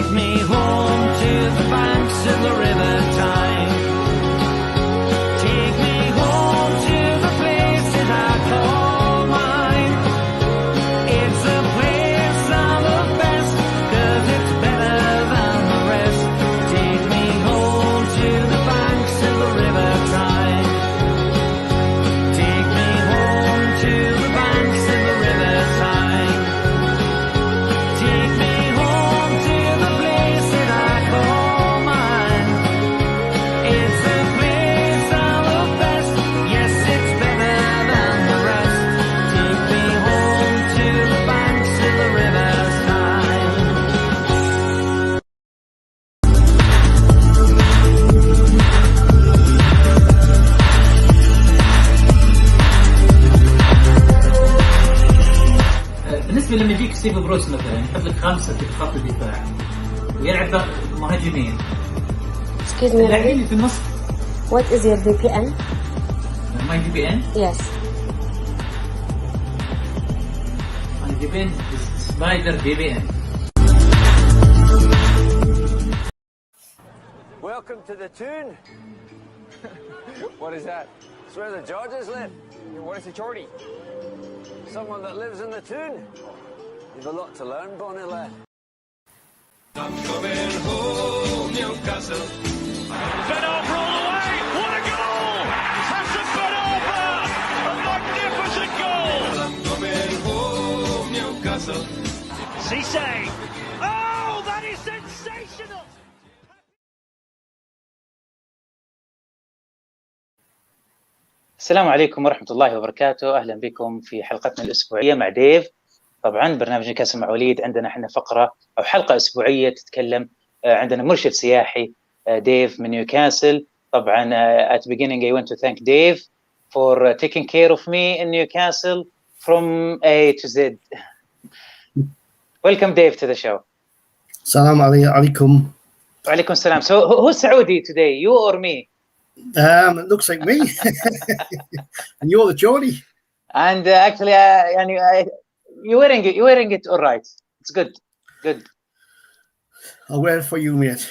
Take me home to the banks of the river Tyne. Take me home to the place that I call mine. It's a place I love best, 'cause it's better than the rest. Take me home to the banks of the river Tyne. Take me home to the banks of the river Tyne. Take me home to the place that I call mine. It's a place I love best. Yes, it's better than the rest. Take me home to the banks of the river Tyne. بالنسبه لما يجيك ستيف بروس مثلا يحط لك 5 في خط الدفاع ويلعب مهاجمين Excuse me, اللاعبين وليد. اللي في النص. What is your VPN? My VPN Yes. my VPN is Spider VPN. Welcome to the Toon. What is that? It's where the Georges live. What is a Geordie? Someone that lives in the Toon. You've a lot to learn, Bonnie lad. I'm coming home, Newcastle. Fed over all the way. What a goal! Hassan fed over. A magnificent goal. I'm coming home, Newcastle. Cisse. Oh, that is sensational. السلام عليكم ورحمة الله وبركاته. أهلا بكم في حلقتنا الأسبوعية مع ديف. طبعا برنامج نيوكاسل مع وليد. عندنا احنا فقرة أو حلقة أسبوعية تتكلم عندنا مرشد سياحي ديف من نيوكاسل. طبعا at the beginning I want to thank Dave for taking care of me in Newcastle from A to Z. Welcome Dave to the show. Salam alaikum. وعليكم السلام. So who's Saudi today, you or me? It looks like me. And you're the Geordie. And actually يعني you're wearing it all right. It's good. I'll wear it for you, mate.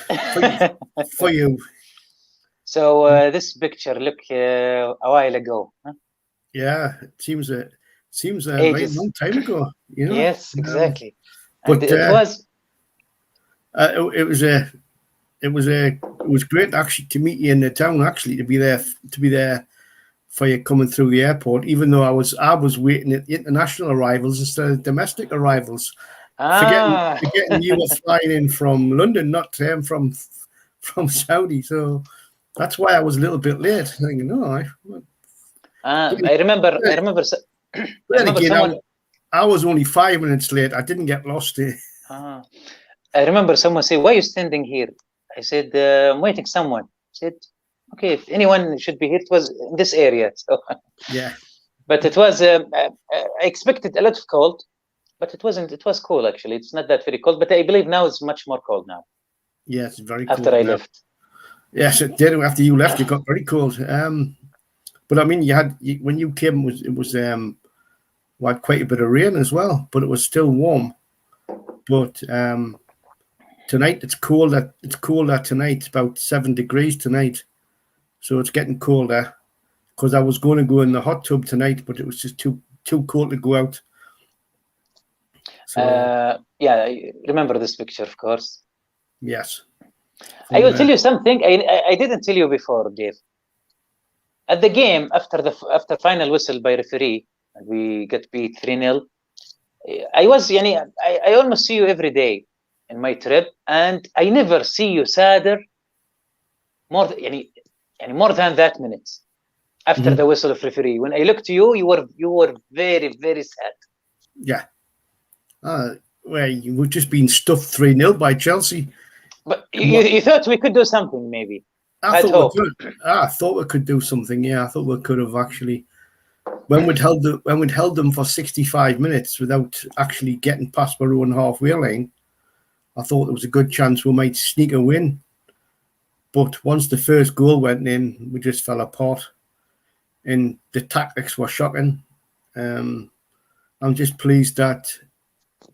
For you. So this picture look a while ago. Huh? Yeah, it seems a very Ages. long time ago. You know. Yes, exactly. But And it was it was great actually to meet you in the town. Actually, to be there for you coming through the airport. Even though I was waiting at international arrivals instead of domestic arrivals. Forgetting you were flying in from London, not from Saudi. So that's why I was a little bit late. Thinking, no, I remember again, someone. I was only 5 minutes late. I didn't get lost there. I remember someone say, "Why are you standing here?" I said, "I'm waiting someone." I said, "Okay, if anyone should be here, it was in this area." So Yeah. but it was I expected a lot of cold, but it wasn't. It was cool actually. It's not that very cold, but I believe now it's much more cold now. Yeah, it's very cold After I now. left. Yes, it did. After you left, it got very cold. But I mean, when you came, it was like quite a bit of rain as well, but it was still warm. But tonight it's colder. It's colder tonight. It's about 7 degrees tonight, so it's getting colder. Because I was going to go in the hot tub tonight, but it was just too cold to go out. So Yeah, I remember this picture, of course. yes, I will tell you something I didn't tell you before, Dave. At the game, after final whistle by referee, and we got beat 3-0, I almost see you every day in my trip, and I never see you sadder more than that minute after the whistle of referee. When I looked to you, you were very, very sad. Yeah. Well, you were just being stuffed 3-0 by Chelsea. But you thought we could do something, maybe. I thought we could do something. Yeah, I thought we could have actually. When we'd held them for 65 minutes without actually getting past our own halfway line, I thought there was a good chance we might sneak a win. But once the first goal went in, we just fell apart. And the tactics were shocking. I'm just pleased that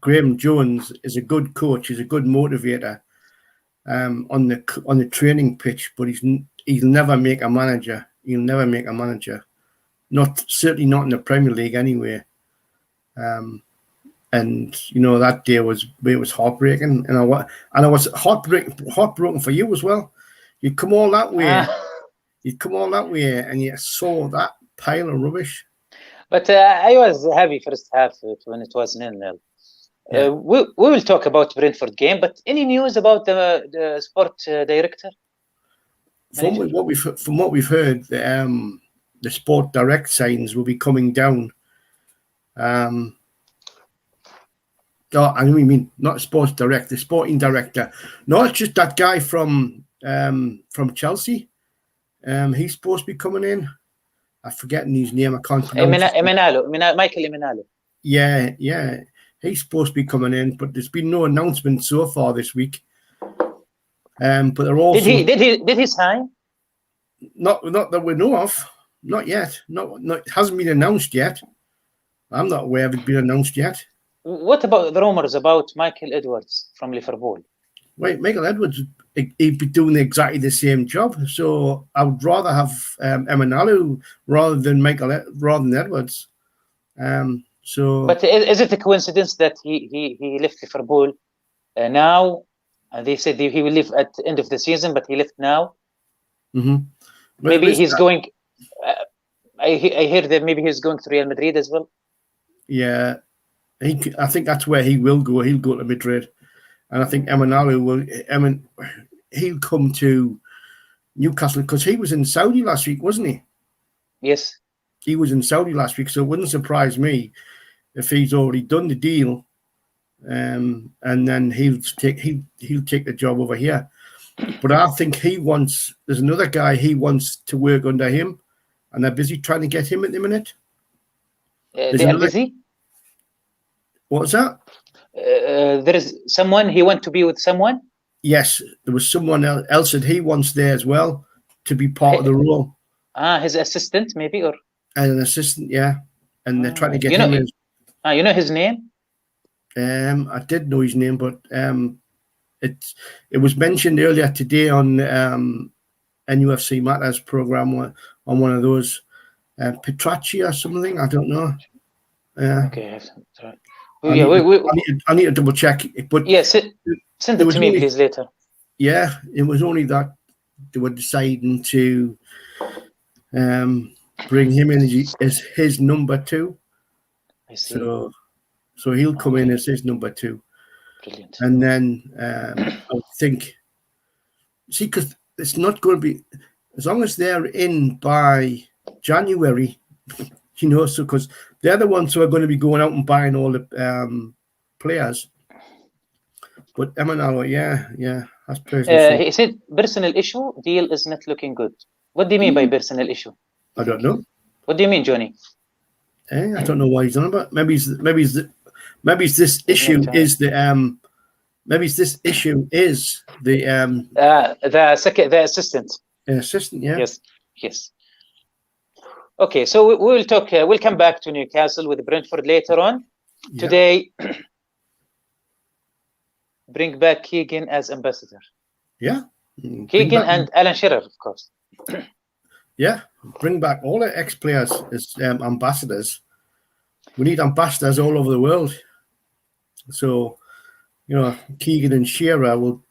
Graham Jones is a good coach. He's a good motivator. on the training pitch, but he'll never make a manager. He'll never make a manager. Certainly not in the Premier League anyway. And that day was heartbreaking, and I was heartbroken for you as well. You'd come all that way. You'd come all that way, and you saw that pile of rubbish. But I was happy first half when it was 0-0. Yeah. We will talk about Brentford game, but any news about the sport director? From what we've heard, the sport direct signs will be coming down. I mean not sports direct, the sporting director. No, it's just that guy from Chelsea. He's supposed to be coming in. I'm forgetting his name. I can't pronounce it. Michael Emenalo. Yeah. He's supposed to be coming in, but there's been no announcement so far this week. But they're also did he sign? Not that we know of. Not yet. No, it hasn't been announced yet. I'm not aware of it being announced yet. What about the rumors about Michael Edwards from Liverpool? Wait, Michael Edwards, he'd be doing exactly the same job. So I would rather have Emenalo rather than Edwards. But is it a coincidence that he left Liverpool now? And they said he will leave at the end of the season, but he left now. Mm-hmm. Maybe he's going. I hear that maybe he's going to Real Madrid as well. Yeah, I think that's where he will go. He'll go to Madrid, and I think Emenalo will. He'll come to Newcastle because he was in Saudi last week, wasn't he? Yes, he was in Saudi last week, so it wouldn't surprise me if he's already done the deal, and then he'll take the job over here. But I think there's another guy he wants to work under him, and they're busy trying to get him at the minute. They are busy? What's that? There is someone, he wants to be with someone? Yes, there was someone else that he wants there as well to be part of the role. His assistant maybe? Or an assistant, yeah. And they're trying to get him in. You know his name? I did know his name, but it was mentioned earlier today on NUFC Matters program on one of those Petracci or something. I don't know. Okay, sorry. I need to double check it, but send it to me please later. Yeah, it was only that they were deciding to bring him in as his number 2. I see. So he'll come in as his number 2. Brilliant. And then I would think, because it's not going to be, as long as they're in by January, so because they're the ones who are going to be going out and buying all the players. But Emenalo, yeah, that's personal. He said personal issue, deal is not looking good. What do you mean by personal issue? I don't know. What do you mean, Johnny? I don't know why he's on about. Maybe this issue is the the assistant. Assistant, yeah. Yes. Okay, so we will talk. We'll come back to Newcastle with Brentford later on. Yeah. Today, bring back Keegan as ambassador. Yeah. Keegan and Alan Shearer, of course. Yeah, bring back all the ex-players as ambassadors. We need ambassadors all over the world. So, Keegan and Shearer will,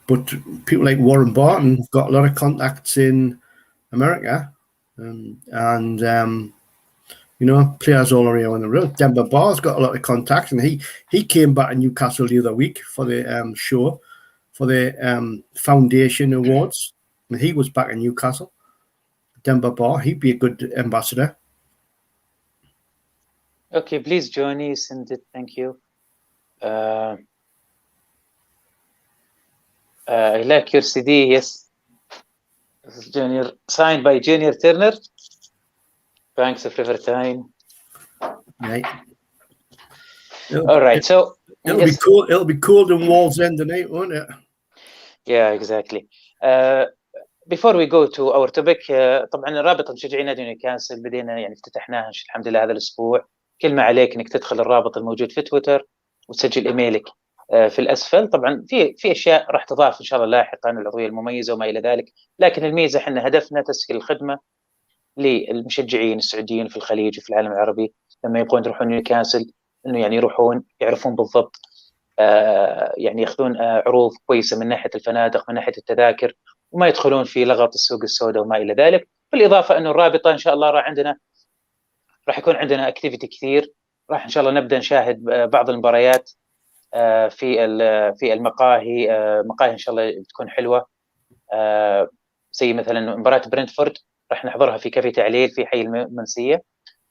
but people like Warren Barton have got a lot of contacts in America, and players all around the world. Demba Ba's got a lot of contacts, and he came back to Newcastle the other week for the show, for the Foundation Awards. And he was back in Newcastle. Demba Ba, he'd be a good ambassador. Okay, please, Johnny, send it. Thank you. I like your CD. Yes, this is Junior, signed by Junior Turner. Banks of River Tyne. Right. All right. So it'll be cool. It'll be cold in Wallsend tonight, won't it? Yeah, exactly. Before we go to our topic, طبعا رابط مشجعين نادي نيوكاسل بدينا يعني افتتحناها الحمد لله هذا الاسبوع. كلمه عليك انك تدخل الرابط الموجود في تويتر وتسجل ايميلك في الأسفل. طبعا في أشياء راح تضاف إن شاء الله لاحقا، العضوية المميزة وما إلى ذلك، لكن الميزة إحنا هدفنا تسهيل الخدمة للمشجعين السعوديين في الخليج وفي العالم العربي لما يبغون يروحون نيوكاسل، إنه يعني يروحون يعرفون بالضبط يعني ياخذون عروض كويسة من ناحية الفنادق، من ناحية التذاكر، وما يدخلون في لغط السوق السوداء وما إلى ذلك. بالإضافة أنه الرابطة إن شاء الله راح يكون عندنا أكتيفيتي كثير. راح إن شاء الله نبدأ نشاهد بعض المباريات في المقاهي، مقاهي إن شاء الله بتكون حلوة، زي مثلا مباراة برنتفورد راح نحضرها في كافي تعليل في حي المنسية.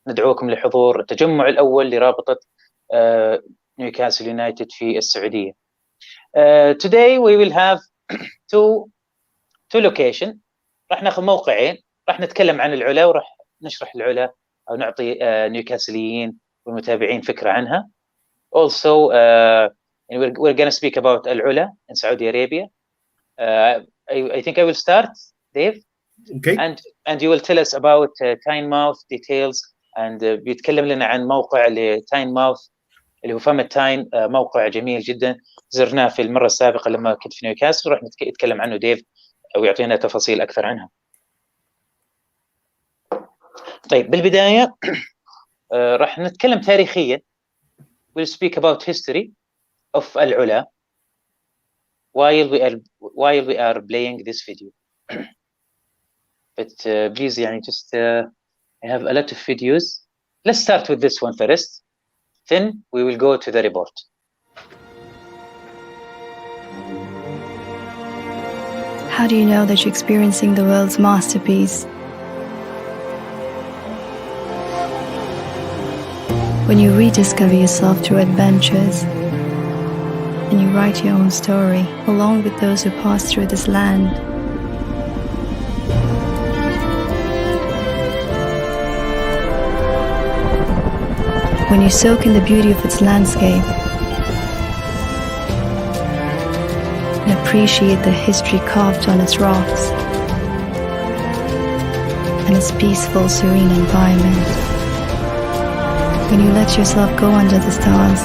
ندعوكم لحضور التجمع الأول لرابطة نيوكاسل يونايتد في السعودية. Today we will have two location. راح ناخذ موقعين، راح نتكلم عن العلا وراح نشرح العلا أو نعطي نيوكاسليين والمتابعين فكرة عنها. Also we're going to speak about العلا in Saudi Arabia. I think I will start, Dave. Okay. And you will tell us about Tynemouth details, and بيتكلم لنا عن موقع لتاينماوث اللي هو فم التاين. موقع جميل جدا زرناه في المرة السابقة لما كنت في نيوكاسل، راح يتكلم عنه ديف ويعطينا تفاصيل أكثر عنها. طيب بالبداية راح نتكلم تاريخيا. We'll speak about history of العلا while we are playing this video. But please يعني just I have a lot of videos. Let's start with this one first. Then we will go to the report. How do you know that you're experiencing the world's masterpiece? When you rediscover yourself through adventures, and you write your own story along with those who pass through this land. When you soak in the beauty of its landscape and appreciate the history carved on its rocks and its peaceful, serene environment. When you let yourself go under the stars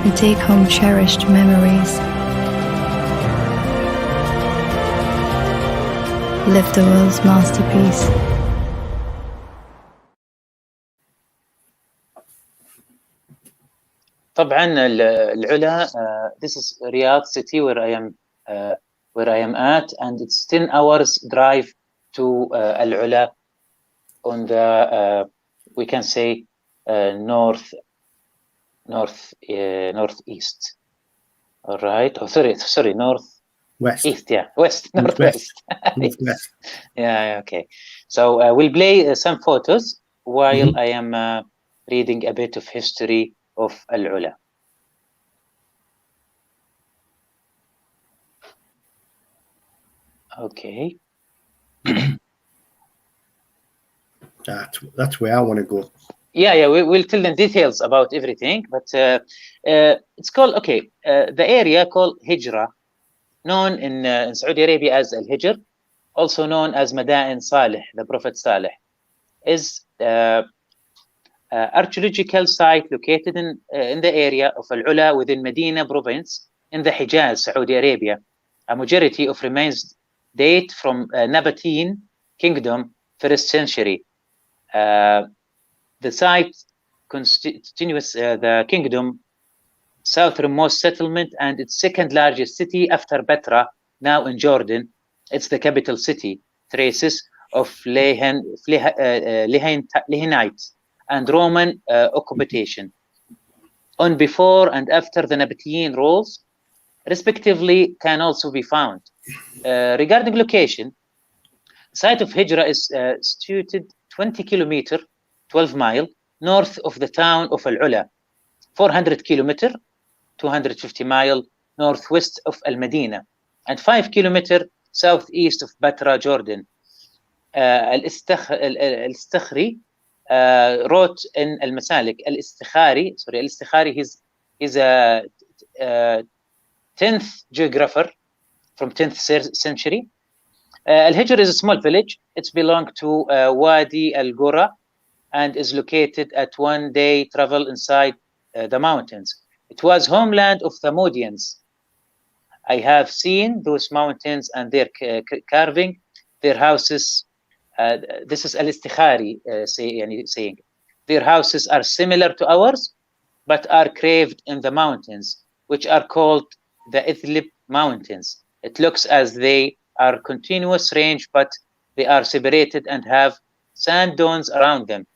and take home cherished memories. Live the world's masterpiece. طبعا العلا this is Riyadh city where I am at, and it's 10 hours drive to العلا on the we can say northeast. All right. Oh, sorry, West. east. Yeah, northwest. Northwest. Yeah. Okay. So we'll play some photos while I am reading a bit of history of العلا. Okay. That's where I want to go. Yeah, we'll tell them details about everything, but it's called, the area called Hijra, known in Saudi Arabia as Al-Hijr, also known as Madain Saleh, the Prophet Saleh, is archaeological site located in the area of Al-Ula within Medina province in the Hijaz, Saudi Arabia. A majority of remains date from Nabatean Kingdom, 1st century. The site continues the kingdom southernmost settlement and its second largest city after Petra, now in Jordan. It's the capital city. Traces of Lehanite and Roman occupation on before and after the Nabatean rules, respectively, can also be found. Regarding location, the site of Hijra is situated 20 kilometer, 12 mile north of the town of Al-Ula, 400 kilometer, 250 mile northwest of Al-Madina, and 5 kilometer southeast of Batra, Jordan. Al-Istakhri wrote in Al-Masalik, Al-Istikhari, he's a 10th geographer from 10th century. Al-Hijr is a small village. It's belonged to Wadi Al-Ghura and is located at 1 day travel inside the mountains. It was homeland of Thammudians. I have seen those mountains and their carving, their houses. This is al-Istikhari saying. Their houses are similar to ours, but are carved in the mountains, which are called the Idlib Mountains. It looks as they are continuous range, but they are separated and have sand dunes around them.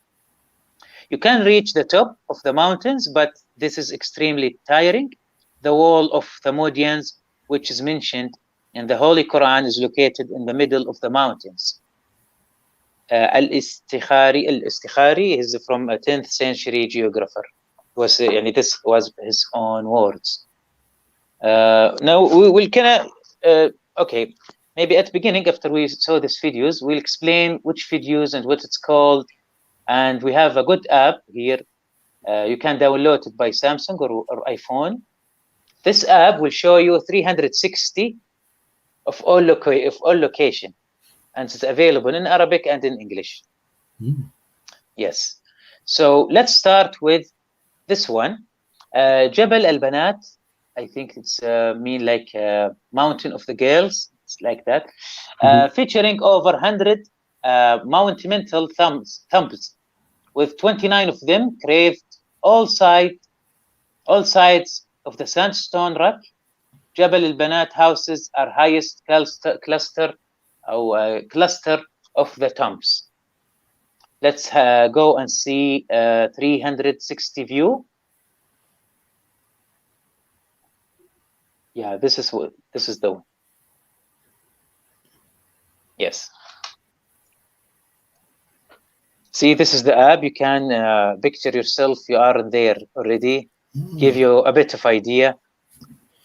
You can reach the top of the mountains, but this is extremely tiring. The wall of Thammudians, which is mentioned in the Holy Quran, is located in the middle of the mountains. Al-Istikhari is from a 10th century geographer. This was his own words. Now we will okay, maybe at the beginning, after we saw these videos, we'll explain which videos and what it's called. And we have a good app here. You can download it by Samsung or iPhone. This app will show you 360 of all location, and it's available in Arabic and in English. Yes. So let's start with this one, Jabal al-Banat. I think it's mean like mountain of the girls. It's like that, featuring over 100 monumental thumbs, with 29 of them carved all sides of the sandstone rock. Jabal al-Banat houses are highest cluster of the tombs. Let's go and see 360 view. Yeah, this is the one. Yes. See, this is the app. You can picture yourself. You are there already. Give you a bit of idea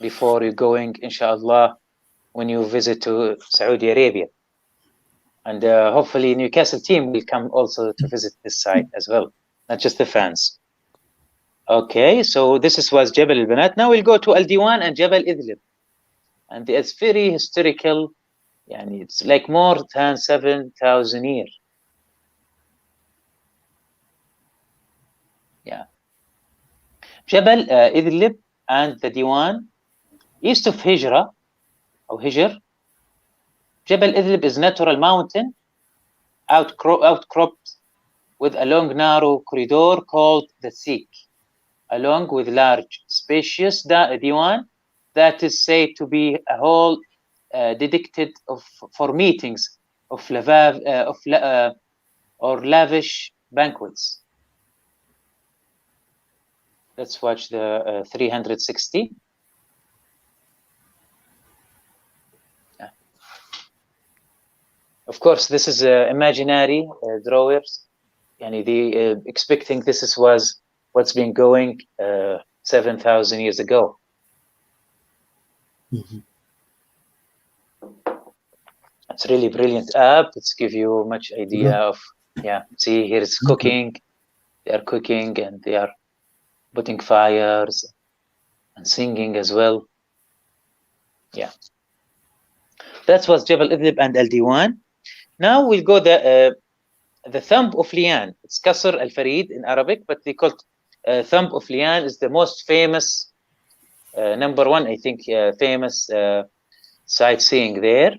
before you're going, inshallah, when you visit to Saudi Arabia. And hopefully Newcastle team will come also to visit this site as well, not just the fans. Okay, so this was Jabal al-Banat. Now we'll go to Al-Diwan and Jabal Idlib. And it's very historical. It's like more than 7,000 years. Yeah. Jabal Idlib and the Diwan, east of Hijra, or Hijr. Jabal Idlib is natural mountain, outcropped with a long narrow corridor called the Sikh, along with large spacious Diwan that is said to be a hall dedicated for meetings of lavish banquets. Let's watch the 360. Yeah. Of course, this is imaginary drawers. They expecting this was what's been going 7,000 years ago. It's really brilliant app. It's give you much idea of, see here it's cooking. They are cooking and they are putting fires and singing as well. Yeah. That was Jabal Idlib and Al-Diwan. Now we'll go the Thumb of Lian. It's Qasr al-Farid in Arabic, but they call it Thumb of Lian is the most famous, number one, I think, famous sightseeing there.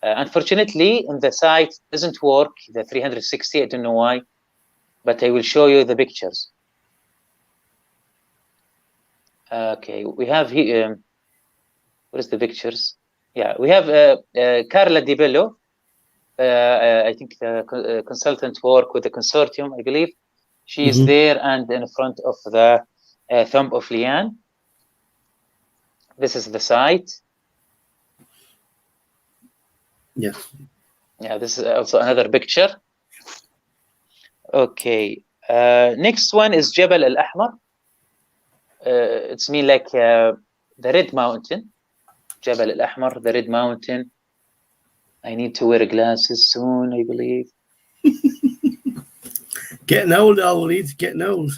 Unfortunately, in the site doesn't work, the 360, I don't know why, but I will show you the pictures. Okay, we have here, what is the pictures? Yeah, we have Carla Di Bello, I think the consultant work with the consortium, I believe. She is there and in front of the Thumb of Lian. This is the site. Yes. Yeah, this is also another picture. Okay, next one is Jabal al-Ahmar. It's mean like the Red Mountain. Jabal al-Ahmar, the Red Mountain. I need to wear glasses soon, I believe. Getting old, وليد, getting old.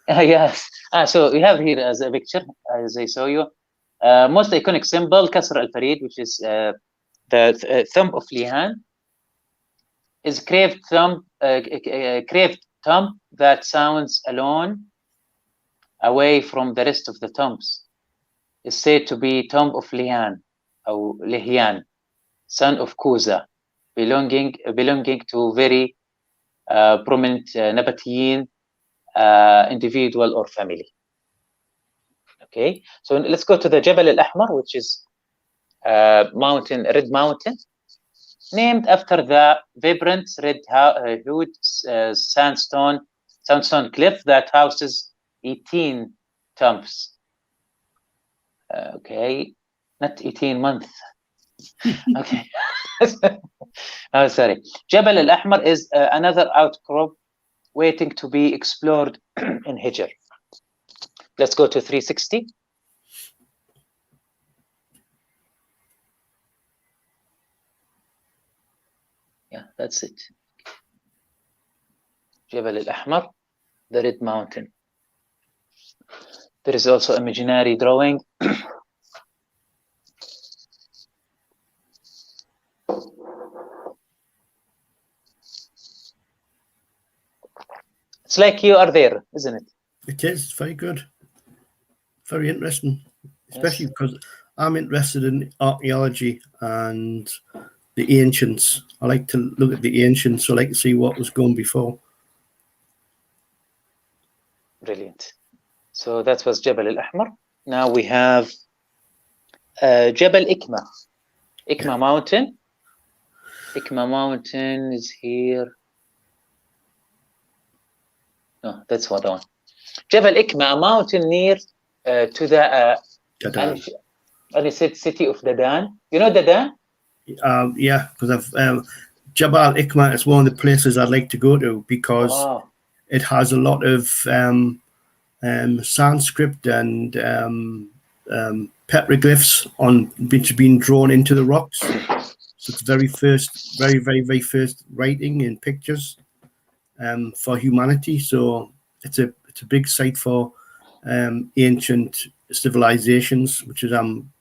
Yes. So we have here as a picture, as I saw you. Most iconic symbol, Qasr al-Farid, which is the Thumb of Lian, is carved thumb that sounds alone away from the rest of the tombs, is said to be tomb of Lihan, or Lihyan, son of Kuza, belonging to very prominent Nabatean individual or family. Okay, so let's go to the Jabal al-Ahmar, which is mountain, red mountain, named after the vibrant red-hued sandstone cliff that houses 18 tombs. Okay, not 18 months. Okay. Oh, sorry. Jabal al-Ahmar is another outcrop waiting to be explored in Hijr. Let's go to 360. Yeah, that's it. Jabal al-Ahmar, the red mountain. There is also imaginary drawing. It's like you are there, isn't it? It is very good, very interesting, especially because I'm interested in archaeology and the ancients. I like to look at the ancients. I like to see what was going before. Brilliant. So that was Jabal al-Ahmar. Now we have Jabal Ikma. Ikma Mountain. Ikma Mountain is here. No, that's what I want. Jabal Ikma, a mountain near to the city of Dadan. You know Dadan? Yeah, because I've Jabal Ikma is one of the places I'd like to go to because it has a lot of Sanskrit and petroglyphs on which have been drawn into the rocks. So it's very first writing and pictures for humanity. So it's a big site for ancient civilizations, which is I'm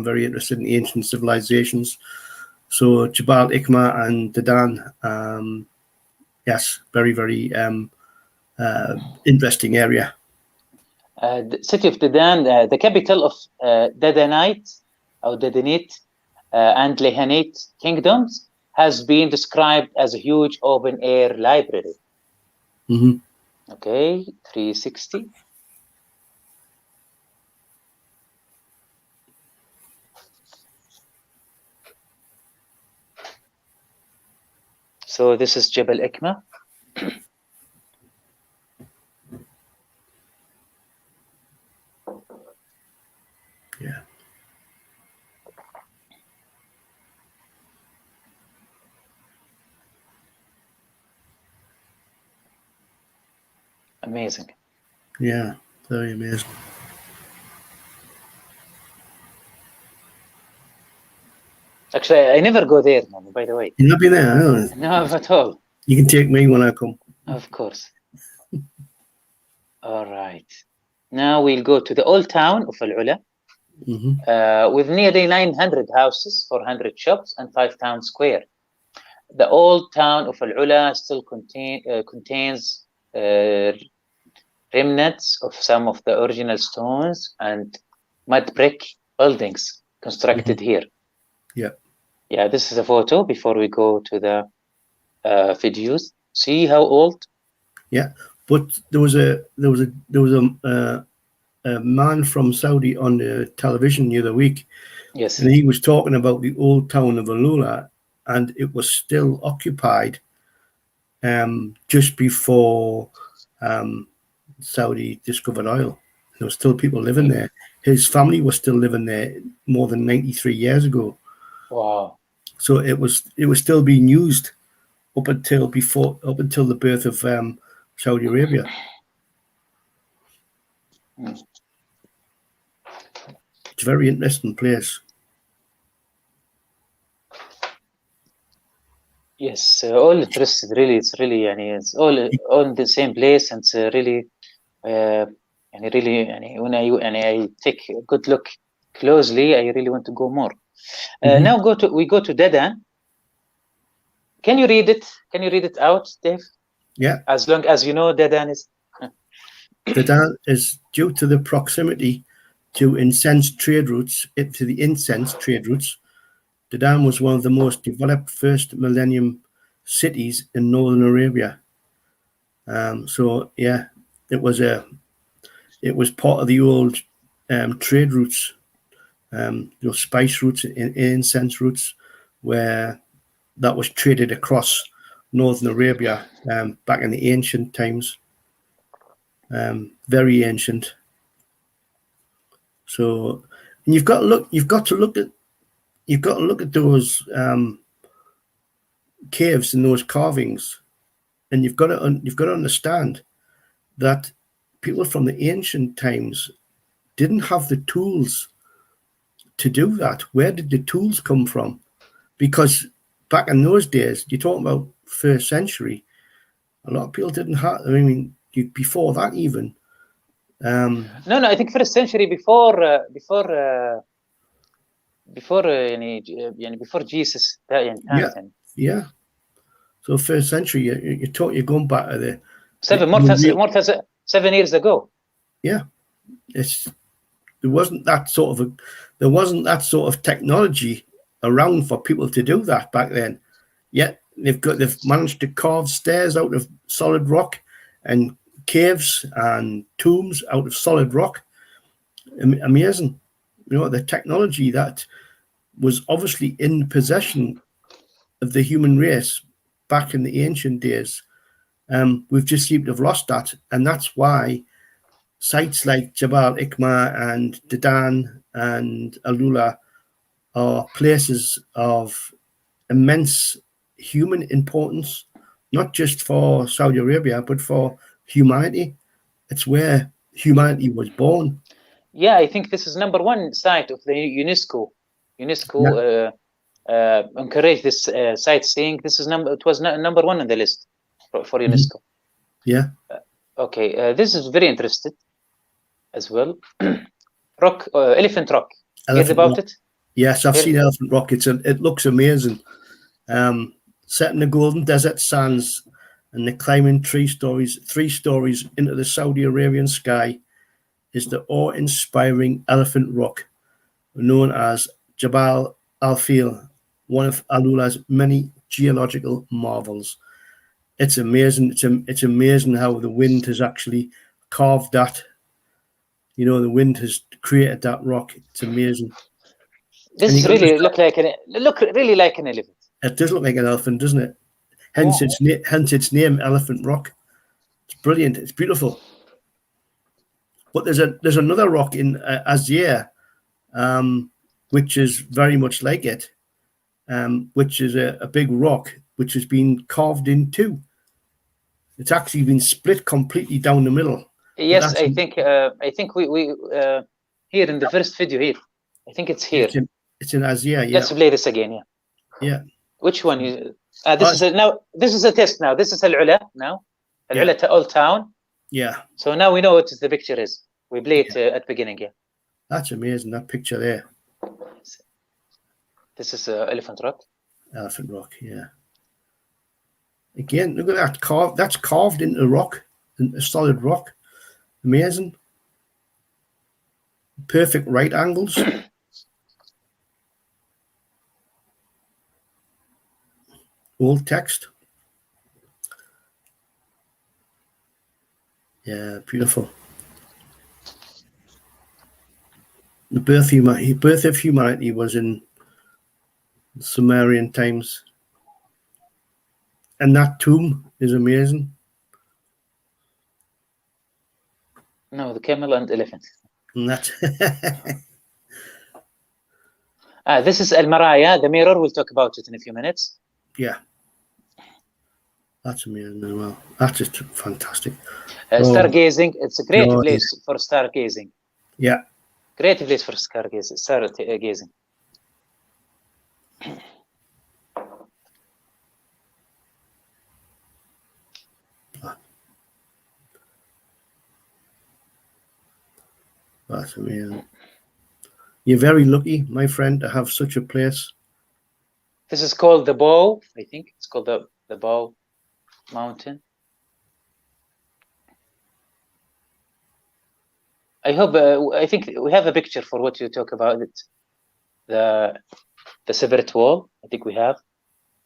very interested in ancient civilizations. So Jabal Ikma and Dadan, yes, very interesting area. The city of Dadan, the capital of Dadanite or Dadanite and Lehanite kingdoms, has been described as a huge open-air library. Mm-hmm. Okay, 360. So this is Jabal Ikma. Yeah. Amazing. Yeah, very amazing. Actually, I never go there, man, by the way. You've not been there? No. No, at all. You can take me when I come. Of course. All right. Now we'll go to the Old Town of Aliola, with nearly 900 houses, 400 shops, and 5 town square. The Old Town of Aliola still contains remnants of some of the original stones and mud brick buildings constructed here. Yeah. Yeah, this is a photo before we go to the videos. See how old? Yeah, but there was a man from Saudi on the television the other week. Yes. And he was talking about the Old Town of Aliola, and it was still occupied just before Saudi discovered oil. There were still people living there. His family was still living there more than 93 years ago. Wow. So it was still being used up until the birth of Saudi Arabia. It's a very interesting place. Yes, all interested. Really, it's really, it's all in the same place, and it's really, when I take a good look closely, I really want to go more. Now we go to Dadan. Can you read it? Can you read it out, Dave? Yeah. As long as you know Dadan is. Dedan is due to the proximity to incense trade routes. Dedan was one of the most developed first millennium cities in northern Arabia. So yeah, it was part of the old trade routes, your spice routes, incense routes, where that was traded across northern Arabia back in the ancient times, very ancient. So, and you've got to look at those caves and those carvings, and you've got to understand that people from the ancient times didn't have the tools to do that. Where did the tools come from? Because back in those days, you're talking about first century, a lot of people didn't have. I mean, before that even. No, I think first century before Jesus. Yeah. So first century, you're going back to the 7 years ago. Yeah, there wasn't that sort of technology around for people to do that back then. Yet they've managed to carve stairs out of solid rock, and caves and tombs out of solid rock. Amazing. The technology that was obviously in possession of the human race back in the ancient days. We've just seemed to have lost that, and that's why sites like Jabal Ikma and Dedan and Alula are places of immense human importance, not just for Saudi Arabia, but for humanity. It's where humanity was born. Yeah, I think this is number one site of the UNESCO. UNESCO encouraged this sightseeing. It was number one on the list for UNESCO. Yeah. Okay, this is very interesting as well. Elephant Rock. Heard about it? Yes, I've seen Elephant Rock. It looks amazing. Set in the golden desert sands, and the climbing 3 stories into the Saudi Arabian sky is the awe-inspiring Elephant Rock, known as Jabal Al-Fil, one of Alula's many geological marvels. It's amazing. It's amazing how the wind has actually carved that. The wind has created that rock. It's amazing. This really look really like an elephant. It does look like an elephant, doesn't it? Hence its name, Elephant Rock. It's brilliant. It's beautiful. But there's another rock in Azir, which is very much like it, which is a big rock which has been carved in two. It's actually been split completely down the middle. Yes, I think we here in the first video here. I think it's here. It's in Azir. Yeah. Let's play this again. Yeah. Yeah. Which one? This is a test now. This is Al-Ula now. Al-Ula to Old Town. Yeah. So now we know what the picture is. We play it at the beginning. Yeah. That's amazing. That picture there. This is Elephant Rock. Elephant Rock. Yeah. Again, look at that that's carved into rock, into solid rock. Amazing. Perfect right angles. Old text. Yeah, beautiful. The birth of humanity was in Sumerian times. And that tomb is amazing. No, the camel and elephant. And that this is Al Maraya, the mirror. We'll talk about it in a few minutes. Yeah. That's amazing as well. That's just fantastic. Stargazing. It's a great place for stargazing. Yeah. Great place for stargazing. That's amazing. You're very lucky, my friend, to have such a place. This is called the Bow. I think it's called the Bow Mountain. I hope. I think we have a picture for what you talk about it. The separate wall. I think we have.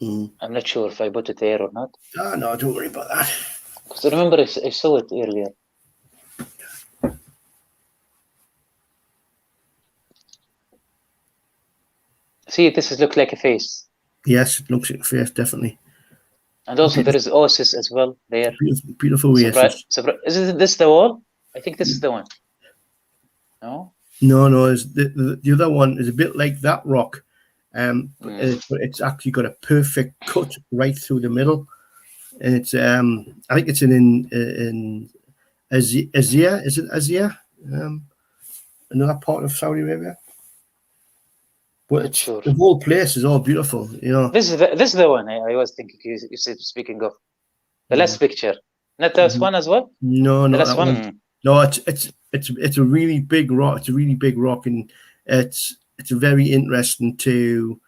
I'm not sure if I put it there or not. Oh, no, don't worry about that. Because I remember I saw it earlier. See, this is look like a face. Yes, it looks like a face, definitely. And also there is Oasis as well there. Beautiful oasis. Is this the wall? I think this is the one. No? No, the other one is a bit like that rock. But it's actually got a perfect cut right through the middle. And it's I think it's in Azia. Is it Azia? Another part of Saudi Arabia. But it's, sure. The whole place is all beautiful, you know. This is the one I was thinking you said speaking of. The last picture. Not this one as well? No, the last one. No, it's a really big rock. It's a really big rock, and it's very interesting to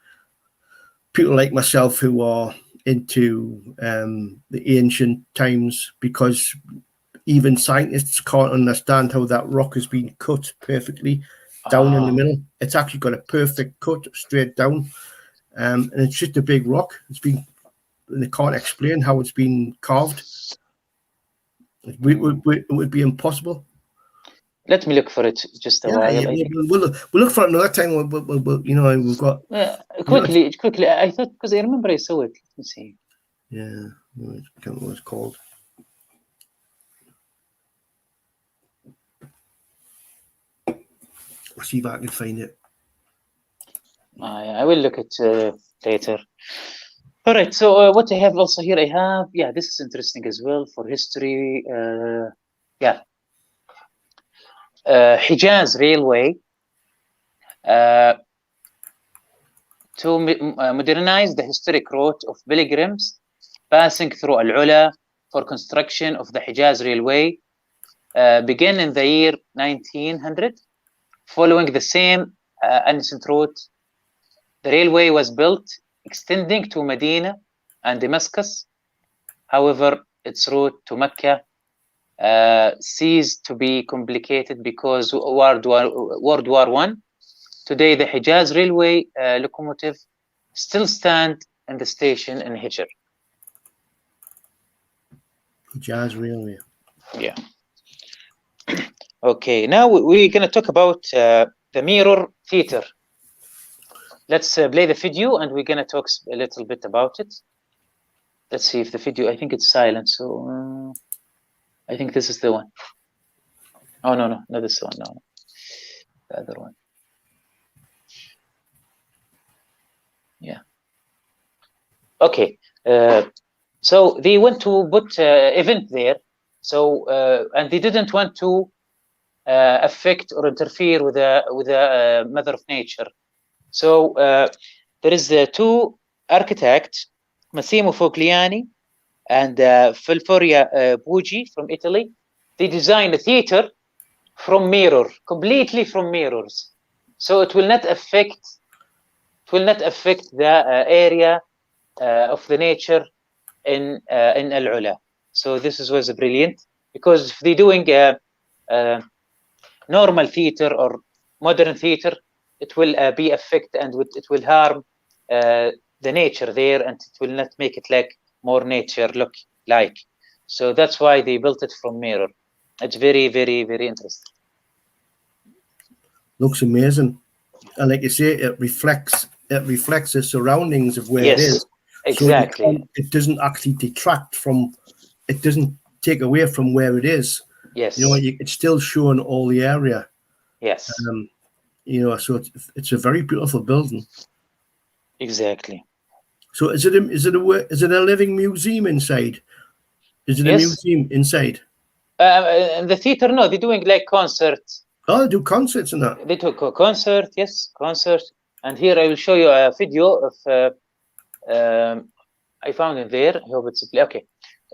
people like myself who are into the ancient times, because even scientists can't understand how that rock has been cut perfectly down in the middle. It's actually got a perfect cut straight down, and it's just a big rock. They can't explain how it's been carved. It would be impossible. Let me look for it just a while. We'll look for it another time. We'll you know, we've got quickly. I thought, because I remember I saw it. Let me see. Yeah, I can't remember what it's called. I'll see if I can find it. I will look at later. All right. So what I have also here, this is interesting as well for history. Hijaz Railway to modernize the historic route of pilgrims passing through Al-Ula for construction of the Hijaz Railway began in the year 1900. Following the same ancient route, the railway was built, extending to Medina and Damascus. However, its route to Mecca ceased to be complicated because World War I. Today, the Hijaz Railway locomotive still stand in the station in Hijr. Hijaz Railway. Yeah. Okay, now we're going to talk about the Mirror Theater. Let's play the video and we're going to talk a little bit about it. Let's see if the video, I think it's silent, so I think this is the one. Oh, no, not this one, no. The other one. Yeah. Okay, so they went to put event there, so and they didn't want to affect or interfere with the mother of nature. So there is two architects, Massimo Fogliani and Fulforia Bugi from Italy. They designed a theater from mirror, completely from mirrors. So it will not affect the area of the nature in Al-Ula. So this was brilliant, because if they're doing normal theater or modern theater, it will be affect and it will harm the nature there, and it will not make it like more nature look like. So that's why they built it from mirror. It's very, very, very interesting. Looks amazing, and like you say, it reflects the surroundings of where it is. Exactly. So it doesn't actually detract from. It doesn't take away from where it is. Yes. You know, it's still showing all the area. Yes. You know, so it's a very beautiful building. Exactly. So is it a living museum inside? Is it a museum inside? The theater, no, they're doing like concerts. Oh, they do concerts and that. They took a concert, yes, concert. And here I will show you a video of I found it there. I hope it's okay.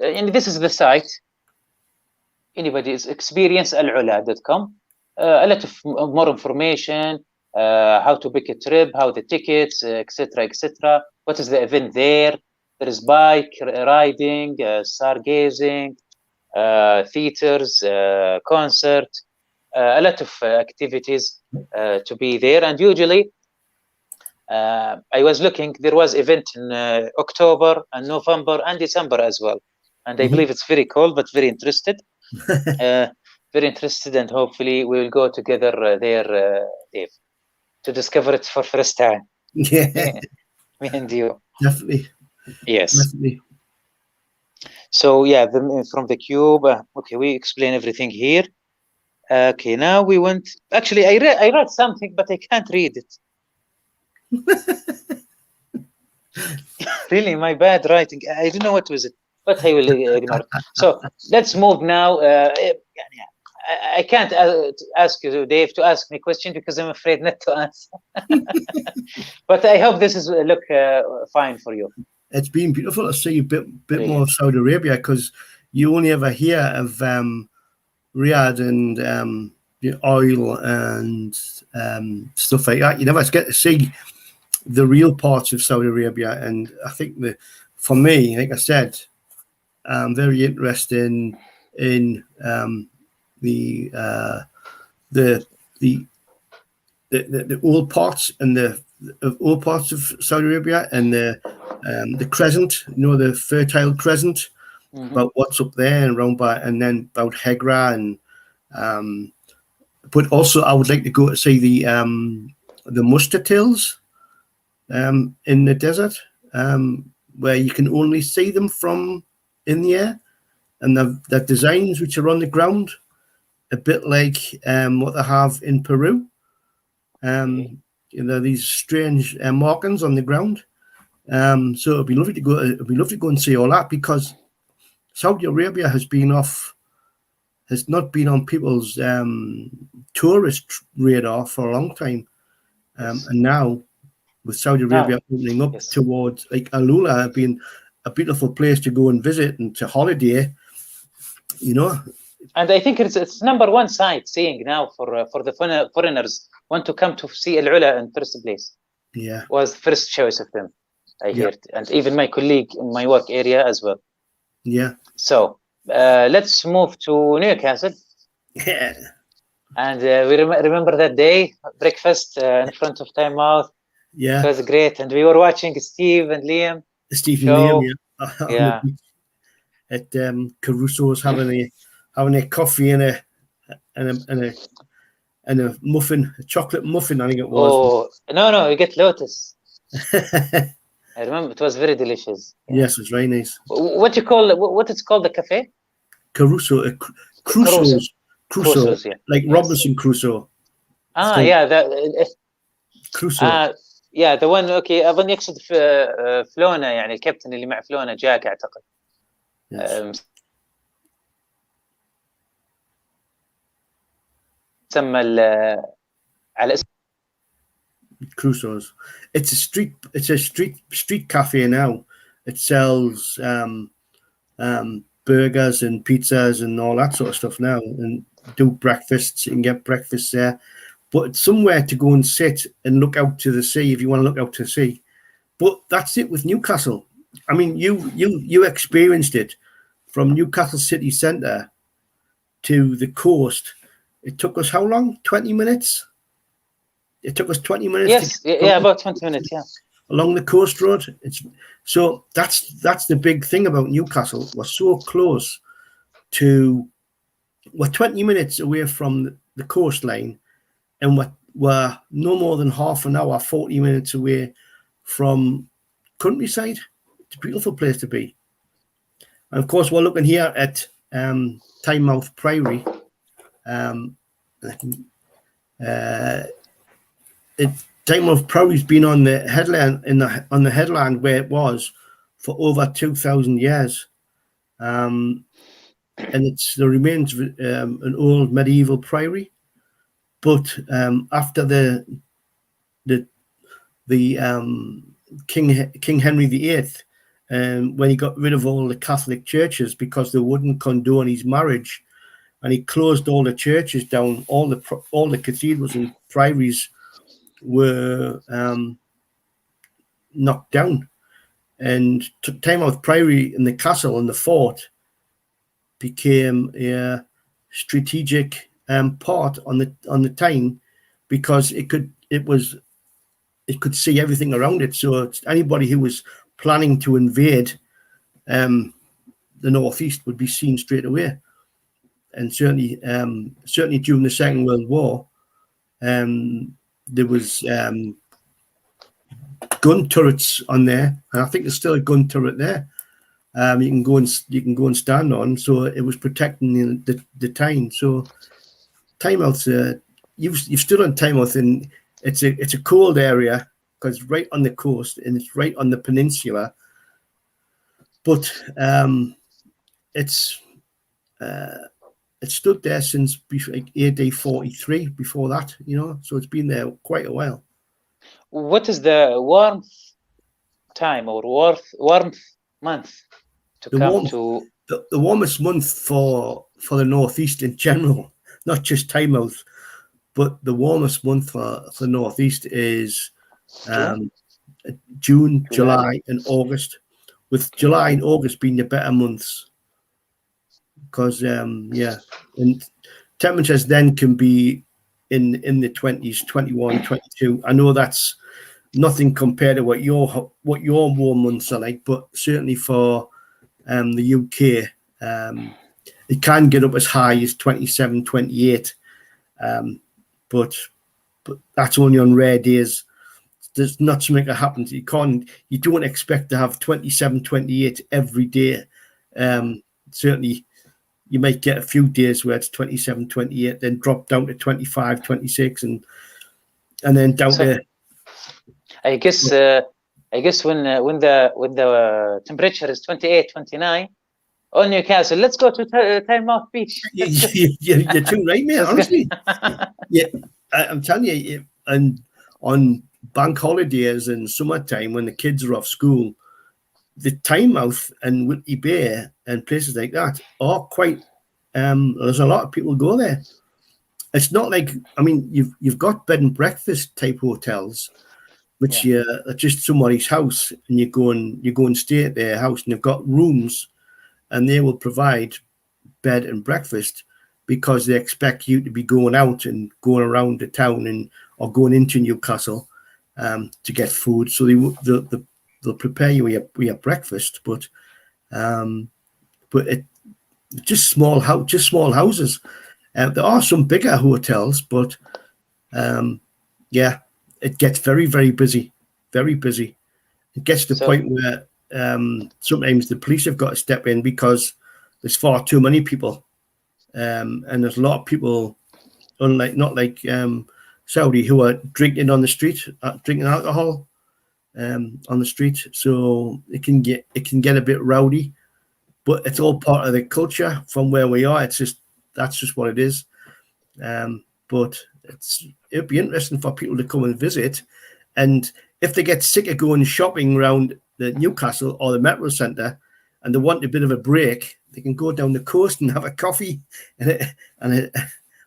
And this is the site. Anybody is experiencealula.com. A lot of more information, how to book a trip, how the tickets, etc., etc. What is the event there? There is bike riding, stargazing, theaters, concert, a lot of activities to be there. And usually, I was looking, there was event in October and November and December as well. And I believe it's very cold, but very interested. Very interested, and hopefully we will go together there, Dave, to discover it for first time. Yeah, Me and you. definitely. Yes. Definitely. So yeah, from the cube. Okay, we explain everything here. Okay, now we went. Actually, I read something, but I can't read it. Really, my bad writing. I don't know what was it, but I will ignore it. So let's move now. I can't ask you, Dave, to ask me a question because I'm afraid not to answer. But I hope this is look fine for you. It's been beautiful to see a bit more of Saudi Arabia, because you only ever hear of Riyadh and the oil and stuff like that. You never get to see the real parts of Saudi Arabia. And I think for me, like I said, I'm very interested in the old parts and the old parts of Saudi Arabia, and the crescent, the fertile crescent, about what's up there and around by, and then about Hegra, and but also I would like to go to see the mustard hills in the desert, where you can only see them from in the air, and the designs which are on the ground, a bit like what they have in Peru. These strange markings on the ground. So it'd be lovely to go. It'd be lovely to go and see all that, because Saudi Arabia has not been on people's tourist radar for a long time, and now with Saudi Arabia opening up towards like Aliola being a beautiful place to go and visit and to holiday, And I think it's number one sightseeing now for the foreigners want to come to see Al-Ula in first place. Yeah, was first choice of them, I heard, and even my colleague in my work area as well. Yeah. So let's move to Newcastle. Yeah. And we remember that day, breakfast in front of Time Out. Yeah. It was great, and we were watching Steve and Liam. Steve and Liam, yeah. At Caruso's having a coffee and a muffin, a chocolate muffin, I think it was. Oh no, you get Lotus. I remember it was very delicious. Yeah. Yes, it was very nice. What it's called, the cafe? Caruso, Crusoe, yeah. like Robinson Crusoe. Crusoe. yeah, the one. Okay, أظن يقصد فلونا، يعني الكابتن اللي مع فلونا جاك أعتقد. Yes. سمى على اسم Crusoe's. It's a street cafe now. It sells burgers and pizzas and all that sort of stuff now, and do breakfasts. You can get breakfast there, but it's somewhere to go and sit and look out to the sea if you want to look out to the sea. But that's it with Newcastle. I mean, you experienced it from Newcastle city centre to the coast. It took us how long? 20 minutes? It took us 20 minutes. Yes, about 20 minutes, yeah. Along the coast road. So that's the big thing about Newcastle. We're so close to, we're 20 minutes away from the coastline, and we're no more than half an hour, 40 minutes away from countryside. It's a beautiful place to be. And of course, we're looking here at Tynemouth Priory. Tynemouth Priory's been on the headland on the headland where it was for over 2,000 years, and it's the remains of an old medieval priory. But after the King Henry VIII, when he got rid of all the Catholic churches because they wouldn't condone his marriage, and he closed all the churches down, all the cathedrals and priories were knocked down, and Tynemouth Priory and the castle and the fort became a strategic part on the Tyne because it could see everything around it. So anybody who was planning to invade the northeast would be seen straight away. And certainly during the Second World War, there was gun turrets on there, and I think there's still a gun turret there. You can go and stand on. So it was protecting the Tyne. So Tynemouth, you've stood on Tynemouth, and it's a cold area because it's right on the coast and it's right on the peninsula. But it's stood there since like AD 43. Before that, so it's been there quite a while. What is the warmth time or warmth month to come to? The warmest month for the northeast in general, not just Tynemouth, but the warmest month for the northeast is June, July, and August. With July and August being the better months, because and temperatures then can be in the 20s, 21, 22. I know that's nothing compared to what your warm months are like, but certainly for the UK, it can get up as high as 27, 28. But that's only on rare days. There's not something that happens. You don't expect to have 27, 28 every day. Certainly you might get a few days where it's 27, 28, then drop down to 25, 26, and then down to. I guess when the temperature is 28, 29 on Newcastle, let's go to Tynemouth Beach. You're too right, mate. Honestly, yeah, I'm telling you, and on bank holidays and summertime when the kids are off school, the Tynemouth and Whitley Bay and places like that are quite. There's a lot of people go there. It's not like, I mean, you've got bed and breakfast type hotels, which are just somebody's house, and you go and stay at their house, and they've got rooms, and they will provide bed and breakfast because they expect you to be going out and going around the town or going into Newcastle to get food. So they'll prepare you with your breakfast, but it just small houses. There are some bigger hotels, but it gets very, very busy, very busy. It gets to the point where sometimes the police have got to step in because there's far too many people, and there's a lot of people, not like Saudi, who are drinking on the street, drinking alcohol on the street. So it can get a bit rowdy, but it's all part of the culture from where we are. That's just what it is. But it'd be interesting for people to come and visit, and if they get sick of going shopping around the Newcastle or the Metro Centre and they want a bit of a break, they can go down the coast and have a coffee. And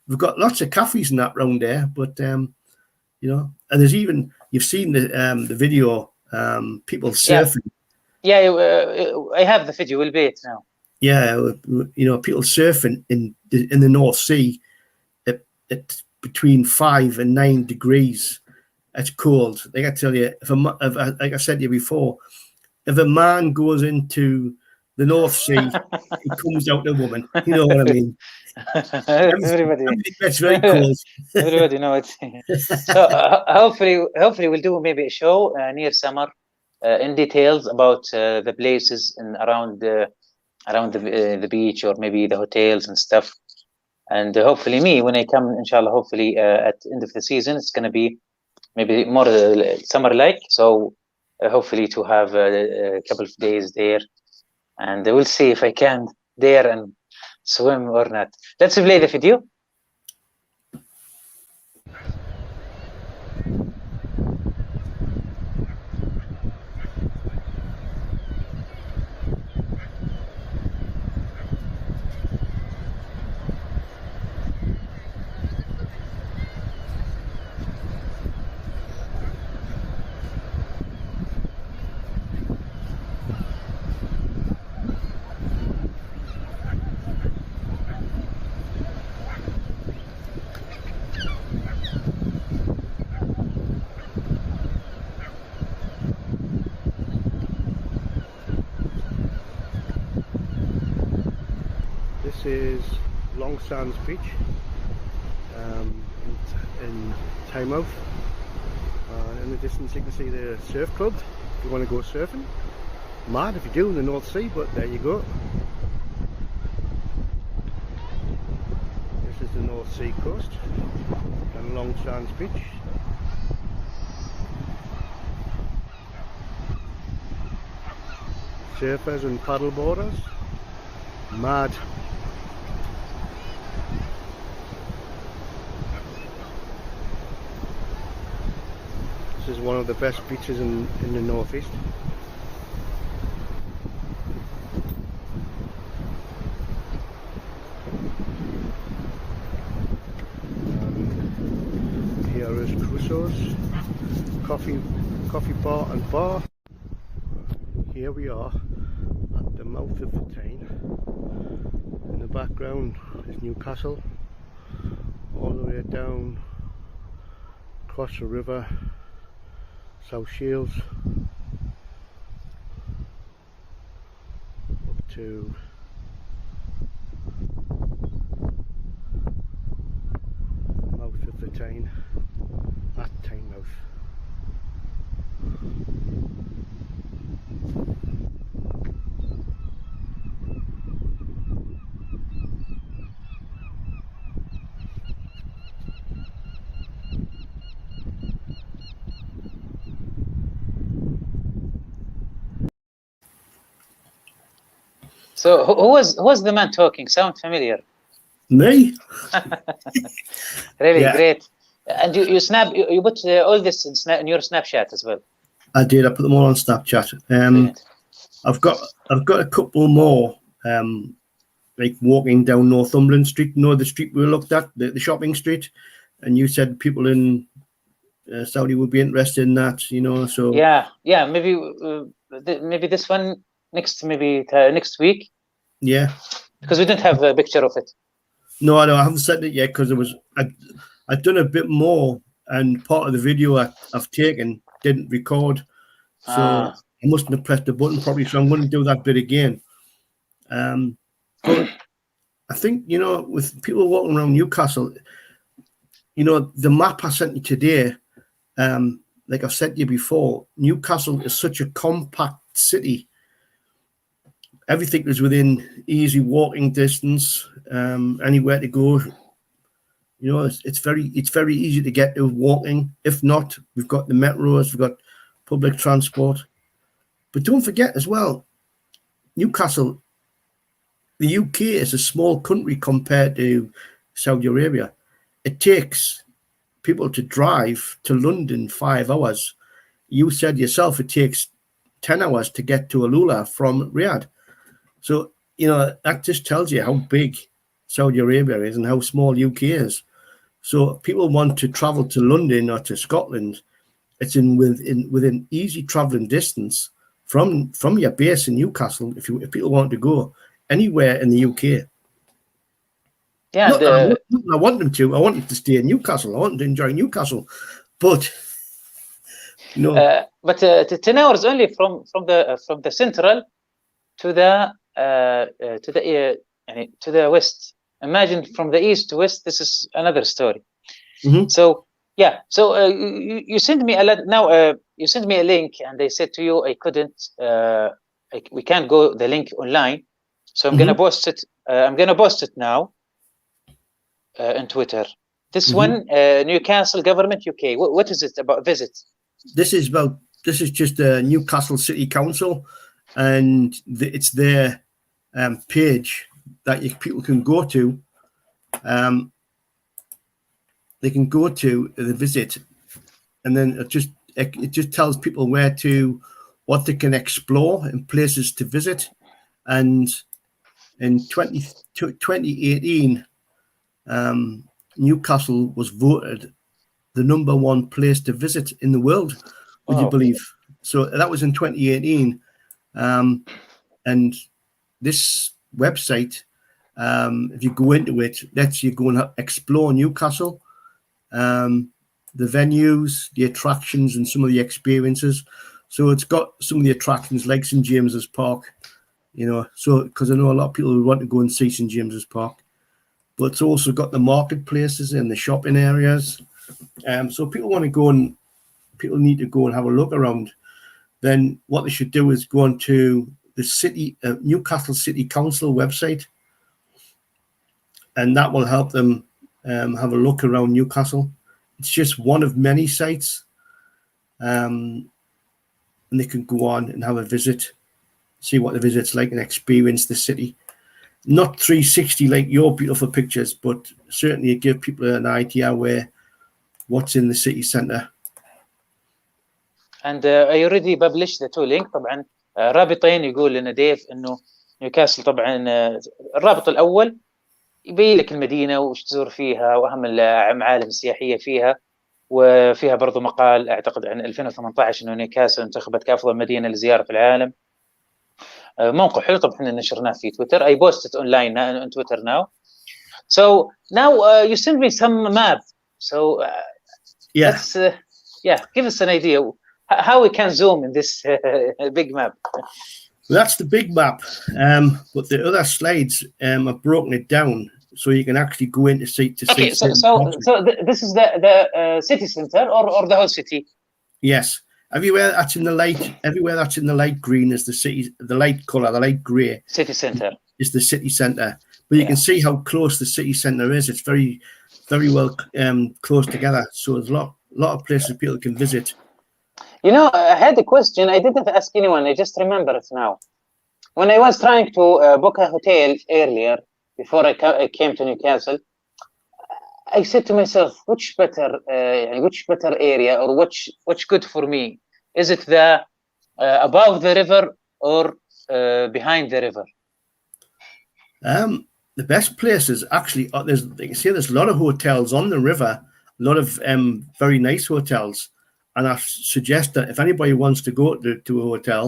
we've got lots of cafes and that round there, but and there's even, you've seen the video, people surfing. I have the video. We'll be it now. Yeah, people surfing in the North Sea at between 5 and 9 degrees. It's cold. Like I tell you, if like I said to you before, if a man goes into the North Sea, he comes out a woman. You know what I mean? Everybody. It's very cold. Everybody knows it. So hopefully we'll do maybe a show near summer in details about the places and around the beach, or maybe the hotels and stuff. And hopefully when I come, inshallah, hopefully at the end of the season, it's going to be maybe more summer-like. So hopefully to have a couple of days there. And we'll see if I can dare and swim or not. Let's play the video. This is Long Sands Beach in Tynemouth. In the distance you can see the surf club if you want to go surfing. Mad if you do in the North Sea, but there you go. This is the North Sea coast and Long Sands Beach. Surfers and paddle boarders. Mad. This is one of the best beaches in the northeast. Here is Crusoe's coffee bar and bar. Here we are at the mouth of the Tyne. In the background is Newcastle, all the way down across the river, South Shields, up to the mouth of the Tyne at Tynemouth. So who was the man talking? Sound familiar? Me? Really Yeah. great. And you put all this in your Snapchat as well. I did. I put them all on Snapchat. Brilliant. I've got a couple more, like walking down Northumberland Street. You know the street we looked at, the shopping street, and you said people in Saudi would be interested in that. You know, so Yeah. Maybe this one next week, yeah. because we didn't have a picture of it. No, I haven't said it yet because I'd done a bit more, and part of the video I've taken didn't record, so I mustn't have pressed the button properly. So I'm going to do that bit again. But I think, you know, with people walking around Newcastle, you know, the map I sent you today, like I've said to you before, Newcastle is such a compact city. Everything is within easy walking distance, anywhere to go. You know, it's very easy to get to walking. If not, we've got the metros, we've got public transport. But don't forget as well, Newcastle, the UK is a small country compared to Saudi Arabia. It takes people to drive to London 5 hours. You said yourself it takes 10 hours to get to Aliola from Riyadh. So, you know, that just tells you how big Saudi Arabia is and how small UK is. So if people want to travel to London or to Scotland, it's within easy travelling distance from your base in Newcastle if people want to go anywhere in the UK. Yeah, Not that I want them to. I want them to stay in Newcastle. I want them to enjoy Newcastle. But you know, 10 hours only from the central to the west. Imagine from the east to west. This is another story. Mhm. So yeah. So you sent me you sent me a link, and they said to you I couldn't. We can't go the link online. So I'm gonna post it. I'm gonna post it now on Twitter. This one, Newcastle Government UK. What is it about? Visit. this is just a Newcastle City Council, and it's their page that people can go to. They can go to the visit, and then it just tells people what they can explore and places to visit. And in 2018, Newcastle was voted the #1 place to visit in the world. Would you believe? So that was in 2018, and this website, if you go into it, lets you go and explore Newcastle, the venues, the attractions, and some of the experiences. So it's got some of the attractions like St James's Park, you know, so because I know a lot of people who want to go and see St James's Park, but it's also got the marketplaces and the shopping areas. So people want to go and people need to go and have a look around. Then what they should do is go onto the city Newcastle City Council website, and that will help them have a look around Newcastle. It's just one of many sites, and they can go on and have a visit, see what the visit's like, and experience the city. Not 360 like your beautiful pictures, but certainly give people an idea where what's in the city centre. And I already published the two link. طبعا رابطين يقول لنا ديف انه نيوكاسل طبعا الرابط الاول يبين لك المدينه وش تزور فيها واهم المعالم السياحيه فيها، وفيها برضو مقال اعتقد عن 2018 انه نيوكاسل انتخبت كافضل مدينه للزياره في العالم. موقع حلو طبعا احنا نشرناه في تويتر. I posted online on Twitter now. So now you sent me some map. So Yeah. let's give us an idea how we can zoom in this big map. That's the big map, but the other slides have broken it down so you can actually go in to see. Okay, so this is the city center or the whole city? Yes, everywhere that's in the light green is the city. The light color, the light grey. City center is the city center. But you can see how close the city center is. It's very, very well close together. So there's a lot of places people can visit. You know, I had a question. I didn't ask anyone. I just remember it now. When I was trying to book a hotel earlier, before I came to Newcastle, I said to myself, which better area or which good for me? Is it the above the river or behind the river? The best places actually there's a lot of hotels on the river, a lot of very nice hotels. And I suggest that if anybody wants to go to a hotel,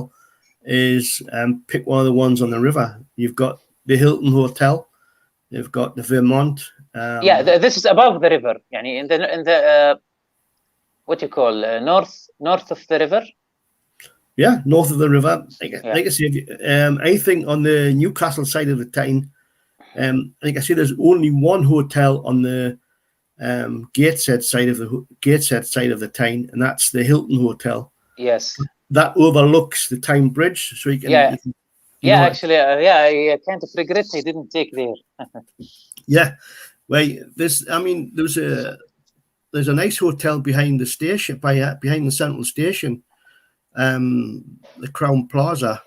is pick one of the ones on the river. You've got the Hilton Hotel, you've got the Vermont. This is above the river. Yani in the what you call north of the river. Yeah, north of the river. Like I said, anything on the Newcastle side of the Tyne. Like I said, there's only one hotel on the Gateshead side of the Tyne, and that's the Hilton Hotel. Yes, that overlooks the Tyne Bridge, so you can. Actually, I kind of regret I didn't take there. Yeah, well, there's a nice hotel behind the station, behind the central station, the Crown Plaza.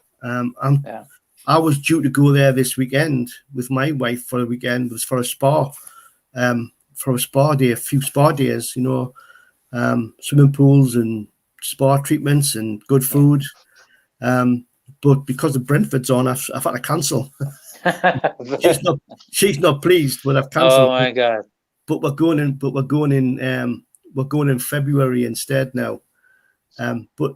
I was due to go there this weekend with my wife for a weekend. It was for a spa. For a spa day, a few spa days, you know, swimming pools and spa treatments and good food. But because of Brentford's on, I've had to cancel. she's not pleased, but I've cancelled. Oh my God! But we're going in February instead now. But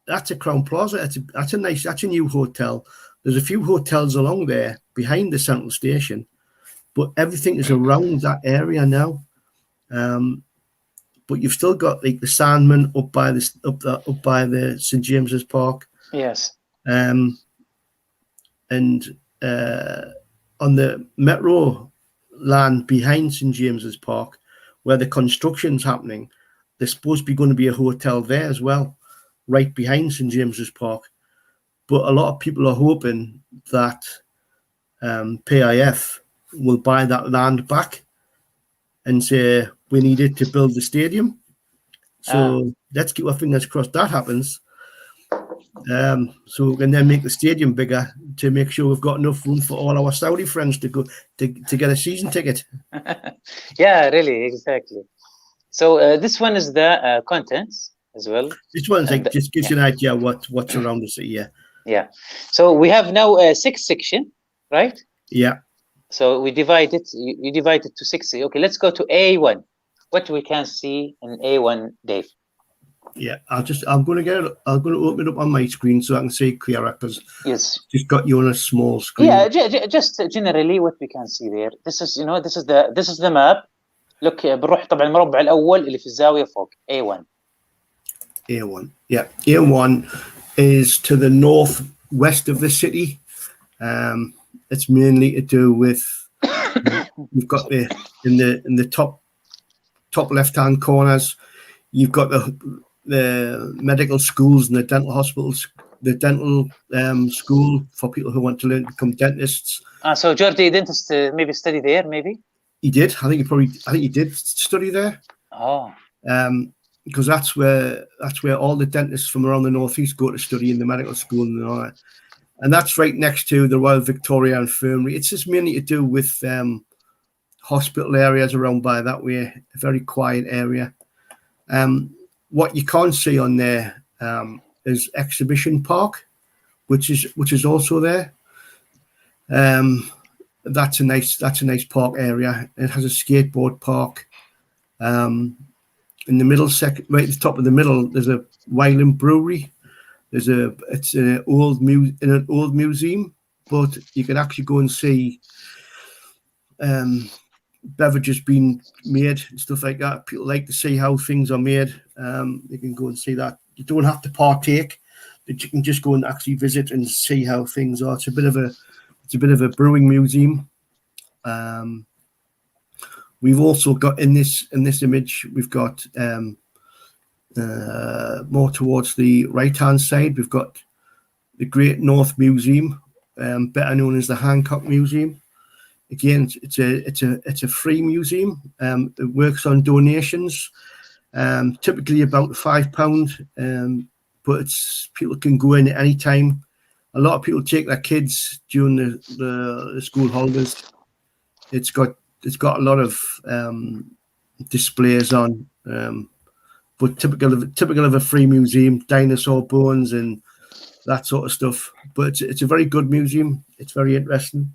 that's a Crown Plaza. That's a new hotel. There's a few hotels along there behind the central station. But everything is around that area now. But you've still got like the Sandman up by the St James's Park. Yes. And on the metro land behind St James's Park, where the construction's happening, there's supposed to be going to be a hotel there as well, right behind St James's Park. But a lot of people are hoping that PIF will buy that land back and say we need it to build the stadium. So let's keep our fingers crossed that happens. So we can then make the stadium bigger to make sure we've got enough room for all our Saudi friends to go to get a season ticket. Yeah, really, exactly. So this one is the contents as well. This one's like just gives you an idea what's around the city. Yeah. So we have now a 6 section, right? Yeah. So we divide it. You divide it to 6. Okay, let's go to A1. What we can see in A1, Dave? Yeah, I'm going to open it up on my screen so I can see clearer because just got you on a small screen. Yeah, just generally what we can see there. This is the map. Look, بنروح طبعا المربع الأول اللي في الزاوية فوق A1. A1, yeah. A1 is to the northwest of the city. It's mainly to do with you've got in the top left-hand corners. You've got the medical schools and the dental hospitals, the dental school for people who want to learn to become dentists. So Geordie dentist maybe study there, maybe? He did. I think he did study there. Oh. Because that's where all the dentists from around the northeast go to study in the medical school and all that. And that's right next to the Royal Victoria Infirmary. It's just mainly to do with hospital areas around by that way, a very quiet area. What you can't see on there is Exhibition Park, which is also there. That's a nice park area. It has a skateboard park. In the middle right at the top of the middle, there's a Wylam Brewery. It's an old museum, but you can actually go and see beverages being made and stuff like that. People like to see how things are made. You can go and see that. You don't have to partake, but you can just go and actually visit and see how things are. It's a bit of a brewing museum. We've also got in this image, we've got more towards the right-hand side, we've got the Great North Museum, better known as the Hancock Museum. Again, it's a free museum. It works on donations, typically about £5, but people can go in at any time. A lot of people take their kids during the school holidays. It's got a lot of displays on, but typical of a free museum, dinosaur bones and that sort of stuff. But it's a very good museum. It's very interesting.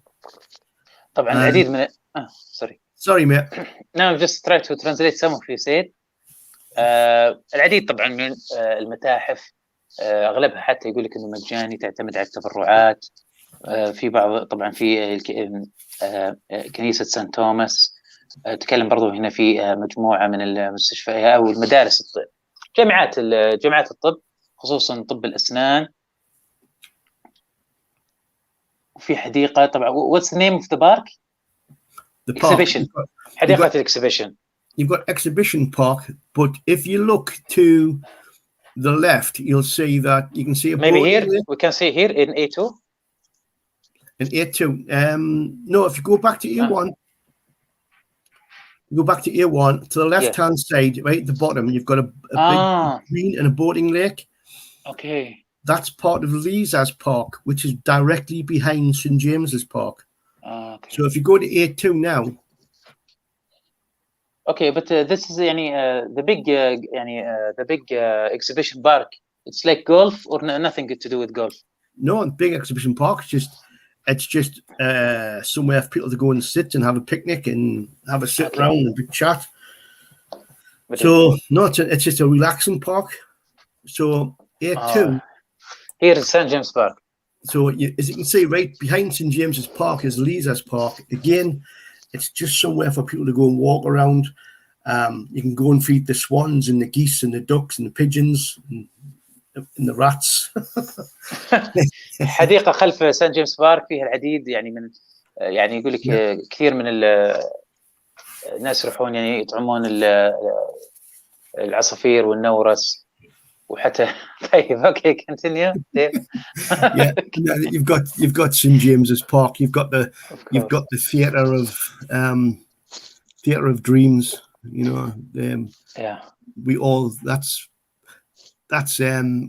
طبعا العديد من sorry mate. No, I'm just trying to translate some of you said. العديد طبعا من المتاحف اغلبها حتى يقول لك انه مجاني، تعتمد على التبرعات. في بعض طبعا في كنيسة سانت توماس. تكلم برضو هنا في مجموعة من المستشفيات أو المدارس جامعات الطب، خصوصا طب الأسنان. وفي حديقة طبعا. What's the name of the park? The park. Exhibition. حديقة الإكسبيشن. You've got Exhibition Park, but if you look to the left, you'll see that you can see a maybe here we can see here in A2. In A2, no. If you go back to A1, you go back to A1 to the left-hand side, right at the bottom. You've got a big green and a boating lake. Okay. That's part of Hijaz Park, which is directly behind St James's Park. Okay. So if you go to A2 now. Okay, but this is the big exhibition park. It's like golf or nothing to do with golf? No, the big exhibition park. It's just somewhere for people to go and sit and have a picnic and have a sit around and a big chat. But so no, it's just a relaxing park. So A2. Here is St James Park. So as you can see, right behind St James's Park is Hijaz Park. Again, it's just somewhere for people to go and walk around. You can go and feed the swans and the geese and the ducks and the pigeons and the rats. حديقة خلف سان جيمس بارك فيها العديد من يقول لك كثير من الناس يروحون يطعمون العصافير والنورس وحتى طيب اوكي continue. Yeah, you've got St James's Park. You've got the Theatre of Dreams. We all that's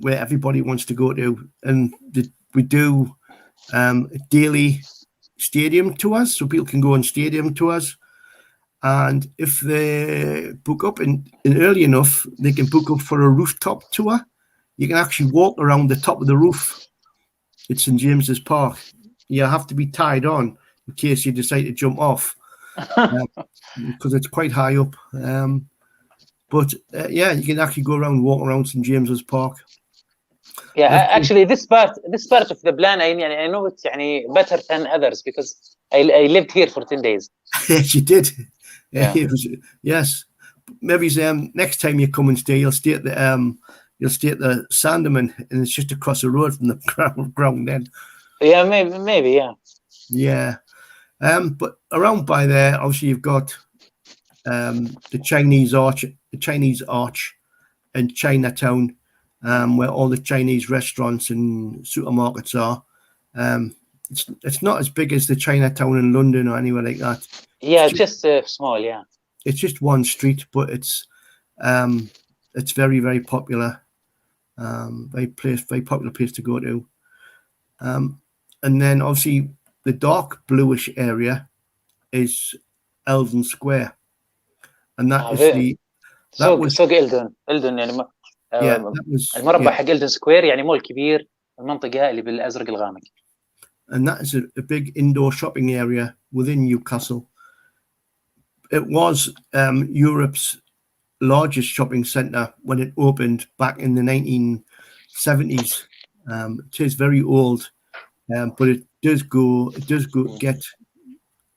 where everybody wants to go to, and we do daily stadium tours, so people can go on stadium tours. And if they book up in early enough, they can book up for a rooftop tour. You can actually walk around the top of the roof at St James's Park. You have to be tied on in case you decide to jump off, because it's quite high up. But you can actually go around, walk around St James's Park. Yeah, actually, this part of the plan, I know it's better than others because I lived here for 10 days. Yes, you did. Yeah. Yes. Maybe next time you come and stay, you'll stay at the Sandeman, and it's just across the road from the ground then. Yeah, maybe, yeah. Yeah. But around by there, obviously you've got the Chinese Arch in Chinatown, where all the Chinese restaurants and supermarkets are. It's not as big as the Chinatown in London or anywhere like that. Yeah, it's just small, yeah. It's just one street, but it's very, very popular. Very popular place to go to. And then obviously the dark bluish area is Elven Square, and that is the سوق إلدن يعني that was المربع حق إلدن سكوير يعني مول كبير المنطقة اللي بالأزرق الغامق. And that is a big indoor shopping area within Newcastle. It was Europe's largest shopping centre when it opened back in the 1970s. It is very old, but it does go get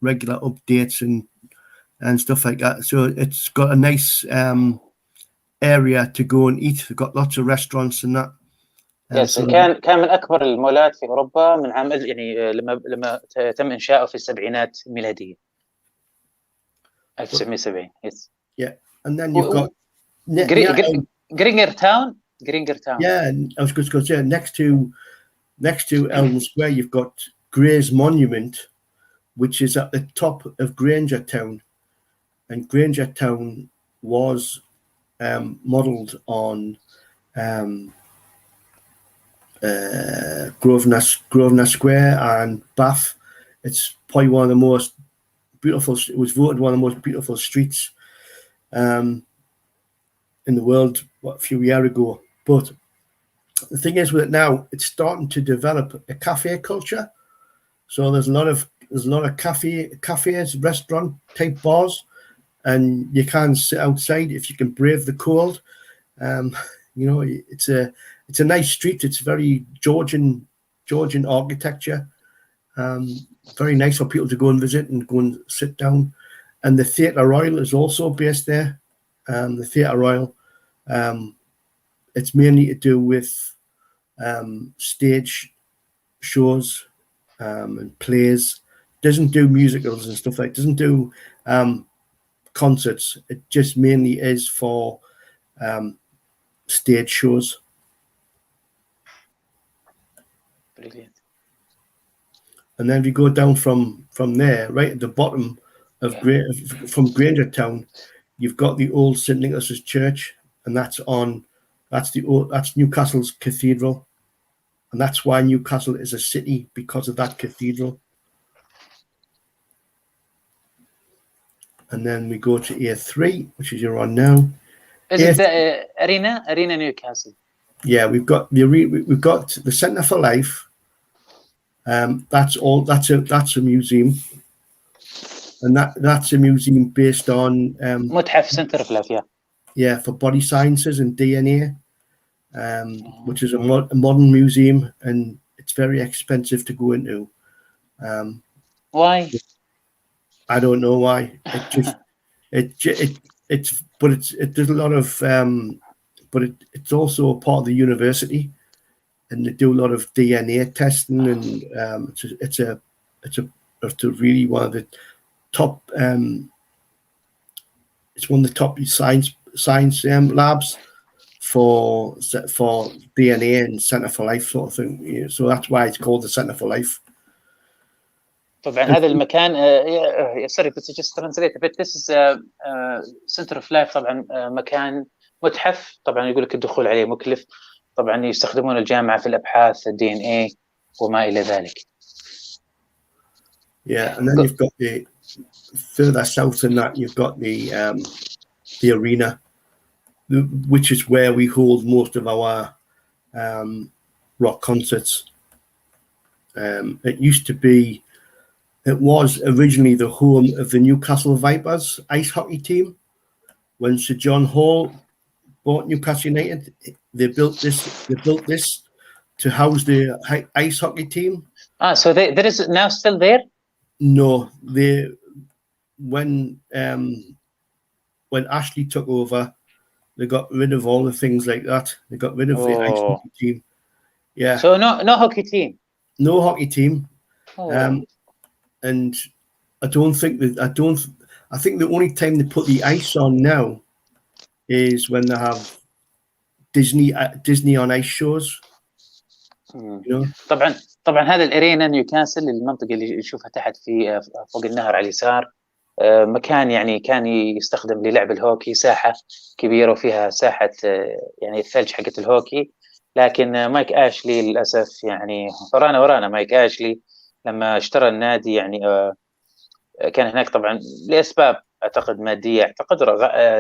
regular updates and stuff like that. So it's got a nice area to go and eat. We've got lots of restaurants and that. يس كان من أكبر المولات في أوروبا من عام يعني لما تم إنشاؤه في السبعينات الميلادية 1970. Yes. Yeah, and then you've got Gringer Town. Yeah, I was going to say next to Elven Square, you've got Gray's Monument, which is at the top of Granger Town, and Granger Town was modelled on Grosvenor Square and Bath. It's probably one of the most beautiful. It was voted one of the most beautiful streets in the world a few years ago. But the thing is with it now, it's starting to develop a cafe culture. So there's a lot of cafes, restaurant type bars, and you can sit outside if you can brave the cold. It's a nice street. It's very Georgian architecture. Very nice for people to go and visit and go and sit down. And the Theatre Royal is also based there. The Theatre Royal, it's mainly to do with stage shows and plays. Doesn't do musicals and stuff like. Doesn't do concerts. It just mainly is for stage shows. Brilliant. And then if you go down from there, right at the bottom of from Granger Town, you've got the old St Nicholas's Church, and that's Newcastle's cathedral, and that's why Newcastle is a city, because of that cathedral. And then we go to A3, which is you're on now. Is it the Arena Newcastle? Yeah, we've got the Centre for Life. That's a museum, and that's a museum based on متحف Centre of Life, yeah, for body sciences and DNA, which is a modern museum, and it's very expensive to go into. Why? I don't know why. There's a lot of but it's also a part of the university, and they do a lot of DNA testing, and it's really one of the top. It's one of the top science labs for DNA and Centre for Life sort of thing. Yeah, so that's why it's called the Centre for Life. طبعا هذا المكان sorry but just translate a bit. This is Centre of Life. طبعا مكان متحف. طبعا يقول لك الدخول عليه مكلف. طبعا يستخدمون الجامعة في الأبحاث DNA وما إلى ذلك. Yeah, and then you've got the further south than that, you've got the arena, which is where we hold most of our rock concerts. It was originally the home of the Newcastle Vipers ice hockey team. When Sir John Hall bought Newcastle United, they built this to house the ice hockey team. So there is now still there? No, when Ashley took over, they got rid of all the things like that. They got rid of the ice hockey team. Yeah. So no hockey team. no hockey team. Oh. And I think the only time they put the ice on now is when they have Disney on ice shows. You know? طبعا هذا الارينا نيوكاسل، المنطقه اللي نشوفها تحت في فوق النهر على اليسار، مكان يعني كان يستخدم للعب الهوكي، ساحه كبيره وفيها ساحه يعني الثلج حقت الهوكي. لكن مايك اشلي للاسف يعني ورانا مايك اشلي لما اشترى النادي يعني كان هناك طبعا لاسباب اعتقد ماديه، اعتقد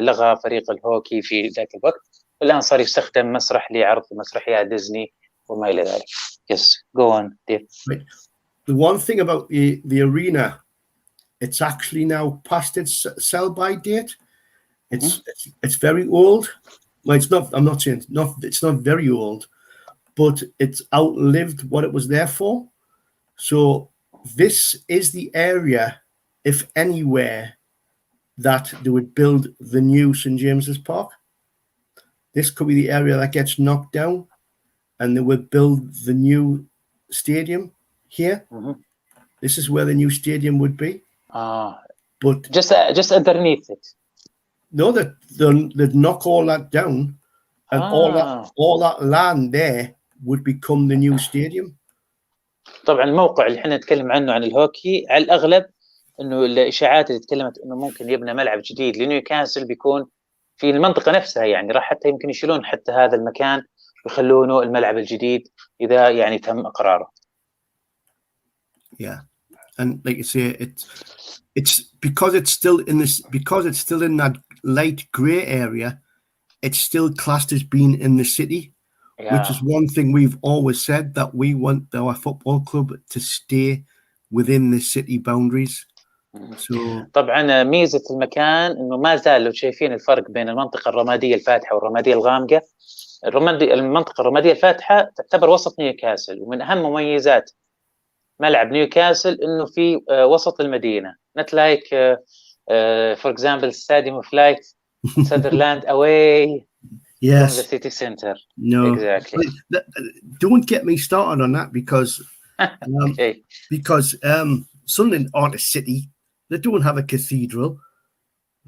لغى فريق الهوكي في ذاك الوقت، والان صار يستخدم مسرح لعرض مسرحيات ديزني وما الى ذلك. Yes, go on, Dave. Right. The one thing about the arena, it's actually now past its sell-by date. It's very old. Well, it's not. I'm not saying it's not very old, but it's outlived what it was there for. So this is the area, if anywhere, that they would build the new St. James's Park. This could be the area that gets knocked down, and they would build the new stadium here. This is where the new stadium would be. But just underneath it. No, they'd knock all that down, and all that land there would become the new stadium. طبعا الموقع اللي احنا نتكلم عنه عن الهوكي على الاغلب انه الاشاعات اللي تكلمت انه ممكن يبنى ملعب جديد لنيوكاسل بيكون في المنطقه نفسها، يعني راح حتى يمكن يشيلون حتى هذا المكان ويخلونه الملعب الجديد اذا يعني تم اقراره. Yeah, and like you say, it's because it's still in that light grey area, it's still classed as being in the city, which is one thing we've always said, that we want our football club to stay within the city boundaries. So طبعا ميزة المكان انه ما زال لو شايفين الفرق بين المنطقة الرمادية الفاتحة والرمادية الغامقة، المنطقة الرمادية الفاتحة تعتبر وسط نيوكاسل، ومن اهم مميزات ملعب نيوكاسل انه في وسط المدينة، not like for example Stadium of Light Sunderland away from the city center. No, exactly. Don't get me started on that because Sunderland aren't a city. They don't have a cathedral.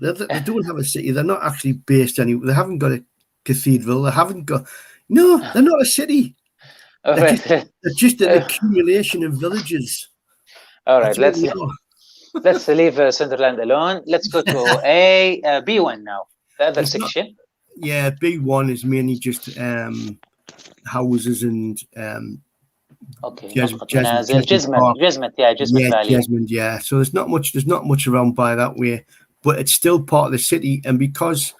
They don't have a city. They're not actually based anywhere. They haven't got a cathedral. They haven't got. No, they're not a city. They're just an accumulation of villages. All right, let's leave Sunderland alone. Let's go to B1 now. The other section. Yeah, B1 is mainly just houses and Jesmond, yeah. So there's not much around by that way, but it's still part of the city. And because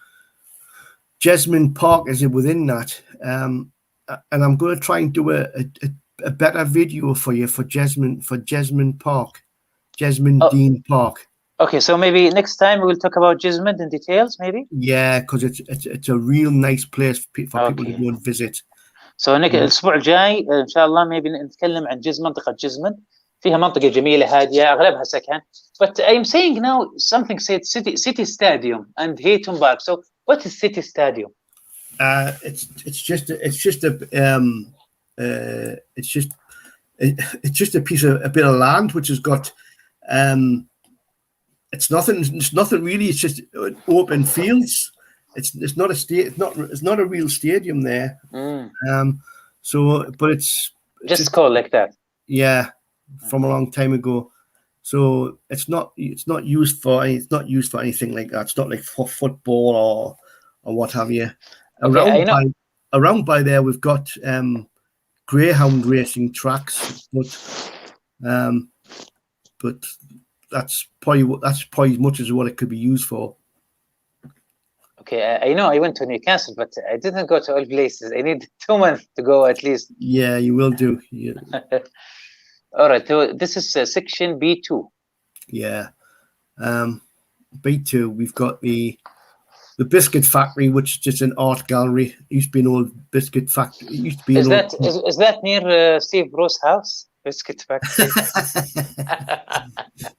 Jesmond Park is within that, and I'm going to try and do a better video for you for Jesmond Park, Dean Park. Okay, so maybe next time we will talk about Jesmond in details, maybe. Yeah, because it's a real nice place for people to go and visit. So الأسبوع الجاي إن شاء الله maybe نتكلم عن منطقة جزمن، فيها منطقة جميلة هادية أغلبها سكن. But I'm saying now something said City Stadium and Hilton Park. So what is City Stadium? It's just a bit of land which has got it's nothing really. It's just open fields. It's not a real stadium there. So but it's just called like that. Yeah, from a long time ago. So it's not used for anything like that. It's not like for football or what have you. Around by there we've got greyhound racing tracks, but that's probably as much as what it could be used for. Okay, I know I went to Newcastle, but I didn't go to all places. I need 2 months to go at least. Yeah, you will do. Yeah. All right, so this is section B2. Yeah. B2, we've got the biscuit factory, which is just an art gallery. It used to be an old biscuit factory. It used to be is that near Steve Bruce's house? Biscuit factory.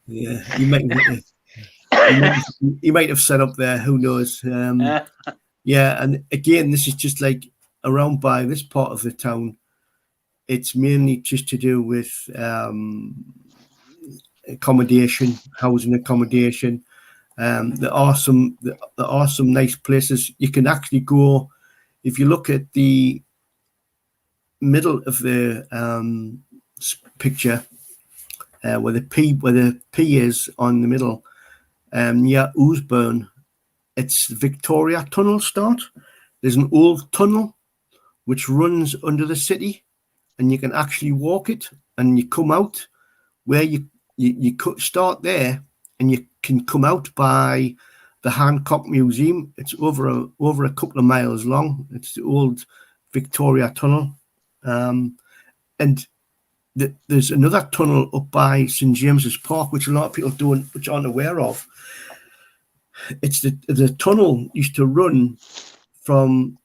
Yeah, you might have set up there. Who knows? Yeah, and again, this is just like around by this part of the town. it's mainly just to do with accommodation, housing accommodation. There are some nice places you can actually go. If you look at the middle of the picture, where the P is on the middle, near Oosburn, it's Victoria Tunnel start. There's an old tunnel which runs under the city, and you can actually walk it, and you come out where you start there, and you can come out by the Hancock Museum. It's over a couple of miles long. It's the old Victoria Tunnel, and there's another tunnel up by St James's Park, which a lot of people which aren't aware of. It's the tunnel used to run from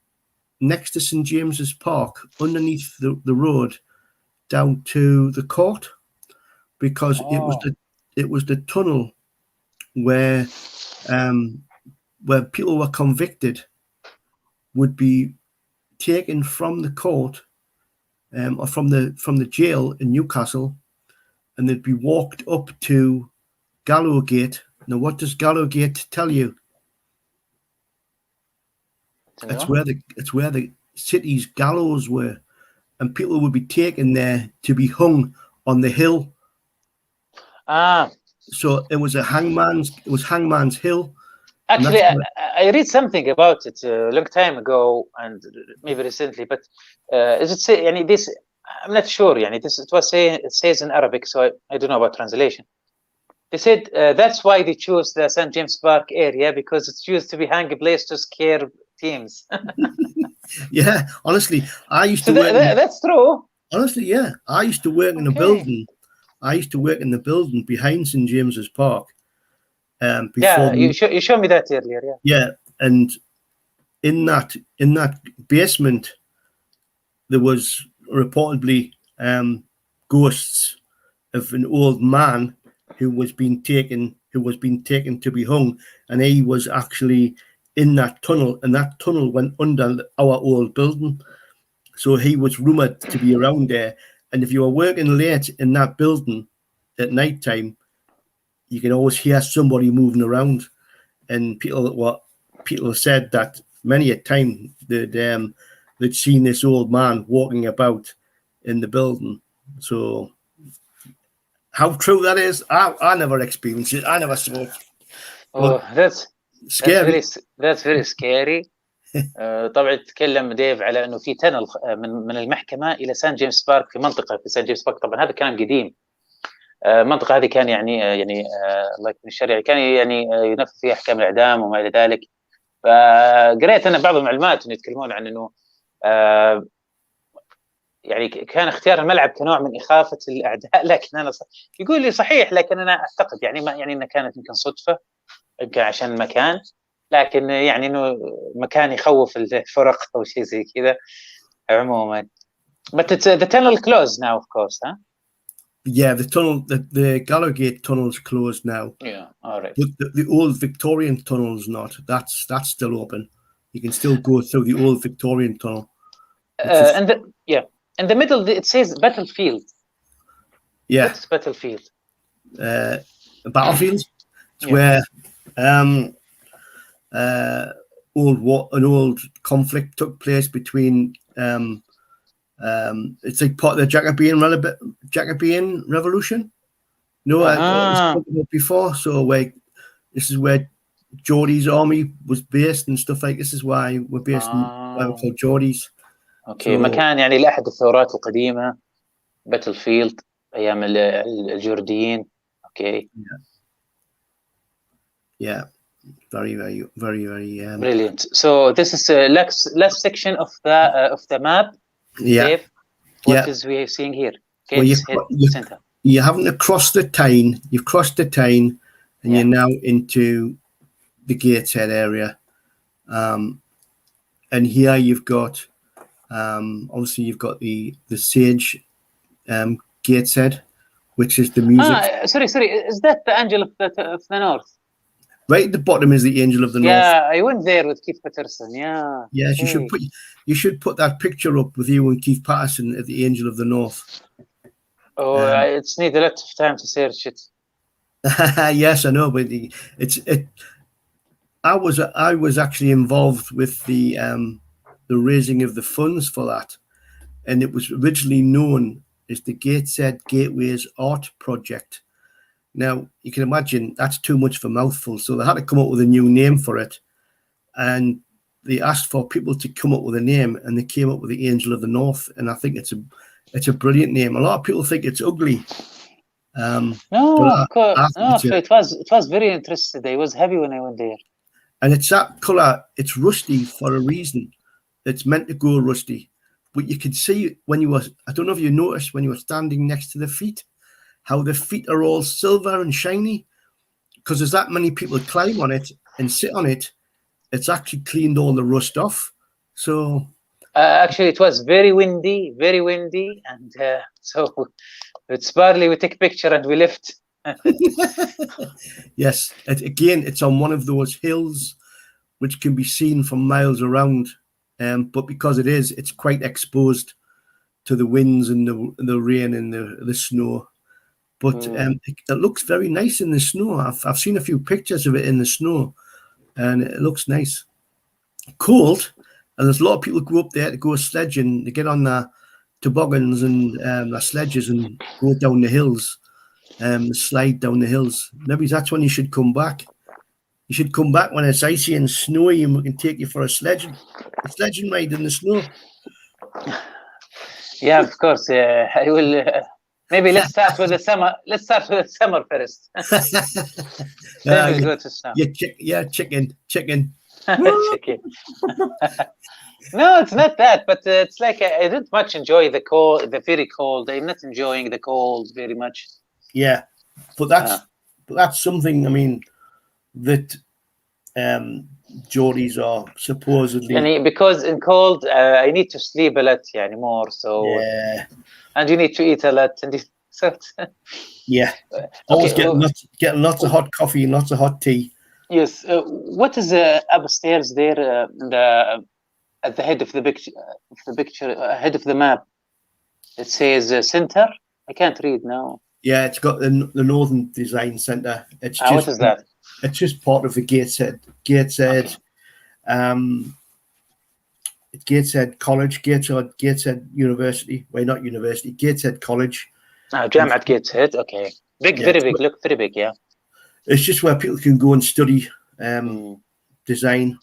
next to St James's Park underneath the road down to the court, because it was the tunnel where people were convicted would be taken from the court or from the jail in Newcastle, and they'd be walked up to Gallowgate. Now, what does Gallowgate tell you? It's where the city's gallows were, and people would be taken there to be hung on the hill. So it was Hangman's Hill. Actually, I read something about it a long time ago, and maybe recently. But is it say? Yani this, I'm not sure. Yani this it says in Arabic, so I don't know about translation. They said that's why they chose the St James Park area, because it's used to be hang place to scare teams. Yeah, honestly, I used to work. That's true. Honestly, yeah, I used to work in a building. I used to work in the building behind St James's Park. Yeah, you showed me that earlier. Yeah. Yeah, and in that basement, there was reportedly ghosts of an old man who was being taken to be hung, and he was actually in that tunnel, and that tunnel went under our old building. So he was rumored to be around there. And if you were working late in that building at night time, you can always hear somebody moving around. And people said that many a time they'd seen this old man walking about in the building. So how true that is, I never experienced it. I never saw it. Oh, that's scary. That's very scary. طبعا تكلم ديف على انه في تنل من المحكمه الى سان جيمس بارك، في منطقه في سان جيمس بارك. طبعا هذا كلام قديم. المنطقه هذه كان يعني الله يكون الشرعي كان يعني ينفذ فيها احكام الاعدام وما الى ذلك. فقريت انا بعض المعلومات انه يتكلمون عن انه يعني كان اختيار الملعب كنوع من اخافه الاعداء، لكن انا يقول لي صحيح، لكن انا اعتقد يعني ما يعني انها كانت يمكن صدفه، يمكن عشان المكان، لكن يعني انه مكان يخوف الفرق او شيء زي كذا عموما. But the tunnel closed now, of course, huh? Yeah, the Gallowgate tunnel is closed now. Yeah, all right. But the old Victorian tunnel is not. That's still open. You can still go through the old Victorian tunnel. In the middle it says battlefield. Yeah. What's battlefield? Battlefield. It's where an old conflict took place between it's like part of the Jacobean Revolution. No, it was talked about before. So this is where Geordie's army was based and stuff like this. Is why we're based in why we're called Geordies. اوكي. مكان يعني لأحد الثورات القديمة، battlefield أيام الجورديين. اوكي. Yeah. Very brilliant. So this is the last section of the map. Yeah. Dave, what is we are seeing here? Okay, well, you haven't crossed the Tyne. You've crossed the Tyne, and you're now into the Gateshead area. And here you've got obviously you've got the Sage Gateshead, which is the music. Sorry. Is that the Angel of the North? Right at the bottom is the Angel of the North. Yeah, I went there with Keith Patterson. Yeah. Yes, okay. you should put that picture up with you and Keith Patterson at the Angel of the North. Oh, it's need a lot of time to search it. Yes, I know, but I was actually involved with the raising of the funds for that, and it was originally known as the Gateshead Gateways Art Project. Now you can imagine that's too much of a mouthful, so they had to come up with a new name for it, and they asked for people to come up with a name, and they came up with the Angel of the North, and I think it's a brilliant name. A lot of people think it's ugly. No, But of course. I No, think it was very interesting. I was happy when I went there. And it's that colour, it's rusty for a reason. It's meant to go rusty. But you could see when you were, I don't know if you noticed when you were standing next to the feet, how the feet are all silver and shiny. Because there's that many people climb on it and sit on it, it's actually cleaned all the rust off. So Actually, it was very windy, and so it's barely we took a picture and we left. yes, it's on one of those hills which can be seen from miles around. But because it's quite exposed to the winds and the rain and the snow. But it looks very nice in the snow. I've seen a few pictures of it in the snow, and it looks nice. Cold, and there's a lot of people who go up there to go sledging. They get on their toboggans and their sledges and go down the hills, slide down the hills. Maybe that's when you should come back. You should come back when it's icy and snowy, and we can take you for a sledging ride in the snow. Yeah, of course. I will. Maybe let's start with the summer. Let's start with the summer first. Then we'll go to snow. Chicken. Chicken. No, it's not that, but it's like I didn't much enjoy the cold, the very cold. I'm not enjoying the cold very much. Yeah, but that's something. I mean, that Geordies are supposedly. Because in cold, I need to sleep a lot, more. So yeah, and you need to eat a lot, and so. Yeah, always getting lots of hot coffee and lots of hot tea. Yes. What is upstairs there? At the head of the picture, head of the map, it says center. I can't read now. Yeah, it's got the Northern Design Centre. It's just, what is that? It's just part of the Gateshead. Okay. Gateshead College, Gateshead University. Well, not university. Gateshead College. Jam Gateshead. Okay. Big, very big. Look, very big. Yeah. It's just where people can go and study design.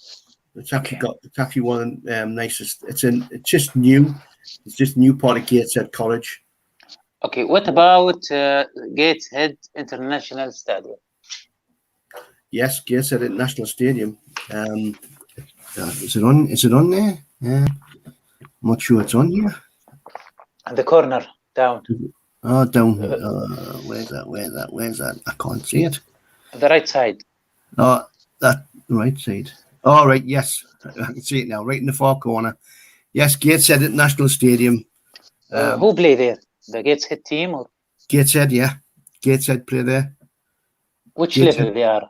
It's actually one of the nicest. It's just new. It's just new part of Gateshead College. Okay, what about Gateshead International Stadium? Yes, Gateshead International Stadium. Is it on there? I'm not sure it's on here. And the corner down. Oh, down. Where's that? I can't see it. The right side. Oh, that right side. All right, yes, I can see it now, right in the far corner. Yes, Gateshead International Stadium. Who play there? The Gateshead team or? Gateshead, yeah. Gateshead play there. Which level they are?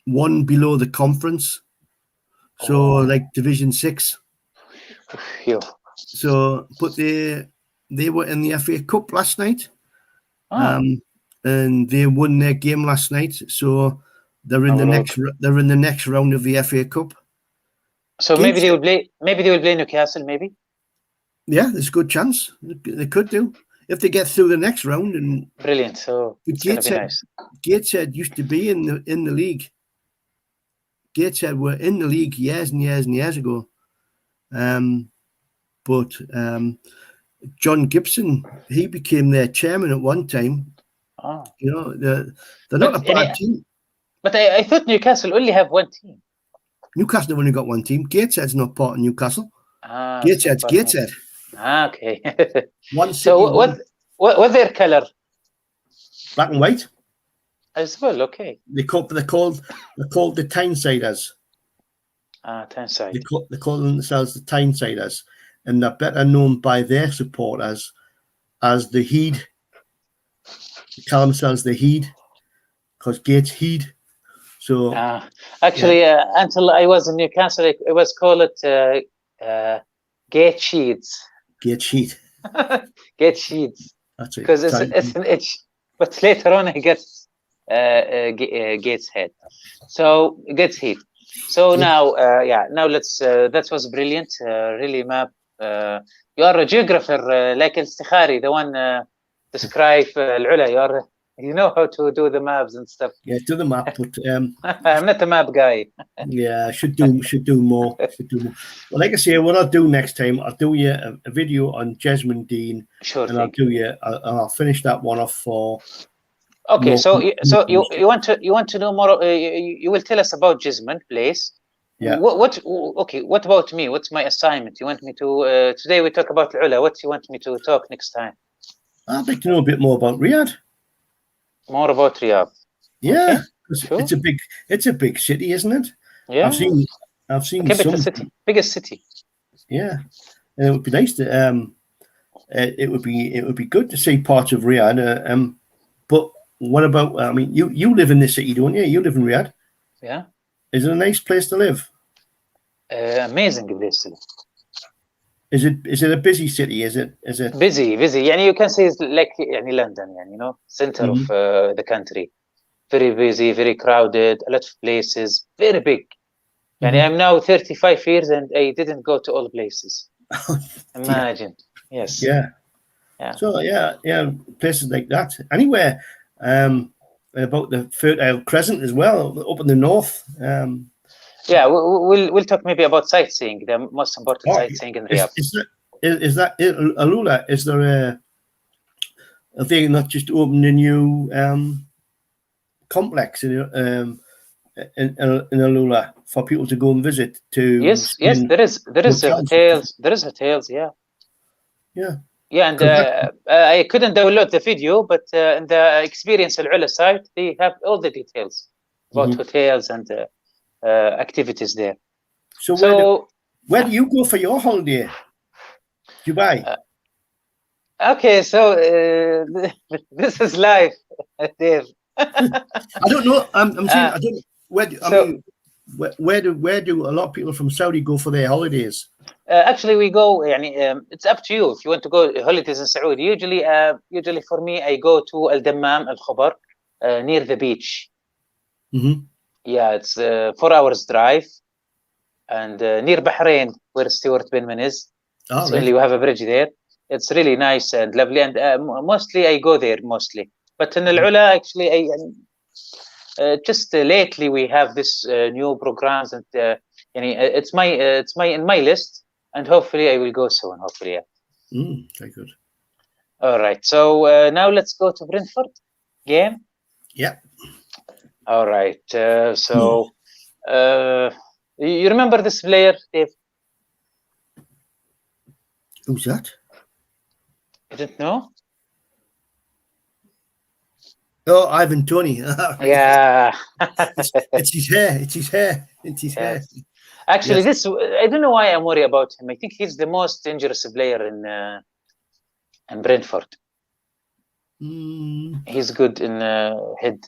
One below the conference. So like Division 6. Yeah. So, but they were in the FA Cup last night. And they won their game last night. So they're in the next round of the FA Cup. So maybe they will play Newcastle, maybe? Yeah, there's a good chance. They could do. If they get through the next round. And brilliant. So it's going to be nice. Gateshead used to be in the league. Gateshead were in the league years and years and years ago. But John Gibson, he became their chairman at one time. Oh. You know, they're not a bad team. But I thought Newcastle only have one team. Newcastle have only got one team. Gateshead's not part of Newcastle. Gateshead's Gateshead. Okay. One city, so what their color? Black and white. As well, okay. They're called the Tynesiders. Tyneside. They call themselves the Tynesiders, and they're better known by their supporters as the Heed. They call themselves the Heed. because Gates Heed. So Actually, until I was in Newcastle, it was called Gate Sheets. Gates Heed. Gate Sheets. That's it. Because it's an itch. But later on, I get Gates Head. So Gates Head. So now, now let's. That was brilliant. Really, map. You are a geographer like El-Stikhari, the one describe العلا. You know how to do the maps and stuff. Yeah, do the map, but I'm not a map guy. yeah, should do more. Well, like I say, what I'll do next time, I'll do you a video on Jesmond Dean, Sure and I'll finish that one off for. Okay, more, so you want to know more? You will tell us about Jesmond Place. Yeah. What about me? What's my assignment? You want me to today we talk about العلا. What do you want me to talk next time? I'd like to know a bit more about Riyadh. More about Riyadh. Yeah, Okay, sure. it's a big city, isn't it? Yeah, I've seen capital some city, biggest city. Yeah, and it would be nice to it would be good to see parts of Riyadh. But what about? I mean, you live in this city, don't you? You live in Riyadh. Yeah, Is it a nice place to live? amazing place to live. Is it a busy city? Is it Busy. يعني you can say it's like يعني London, يعني, you know, center of the country. Very busy, very crowded, a lot of places, very big. يعني I'm now 35 years and I didn't go to all places. Imagine. Yes. Yeah. So yeah, places like that. Anywhere about the Fertile Crescent as well, up in the north. Yeah, we'll talk maybe about sightseeing, the most important sightseeing in Riyadh. Is that Aliola? Is there a thing not just opened a new complex in Aliola for people to go and visit? Yes, there is hotels. There is hotels. Yeah. And I couldn't download the video, but in the Experience Al-Ula site, they have all the details about hotels and activities there. So where do you go for your holiday? Dubai. Okay, so this is live, Dave. I don't know. I'm saying I don't. Where do a lot of people from Saudi go for their holidays? Actually, we go. It's up to you if you want to go holidays in Saudi. Usually for me, I go to Al Dammam, Al Khobar, near the beach. Yeah, it's 4 hours drive, and near Bahrain, where Stuart Binman is. Really, we have a bridge there. It's really nice and lovely, and mostly I go there mostly. But in Al-Ula, actually, just lately we have this new programs, and it's in my list, and hopefully I will go soon. Hopefully, yeah. Very good. All right. So now let's go to Brentford game. Yeah. All right. So you remember this player, Dave? Who's that? You didn't know? Oh, Ivan Toney. Yeah. It's his hair. It's his hair. It's his hair. Actually, I don't know why I'm worried about him. I think he's the most dangerous player in Brentford. He's good in head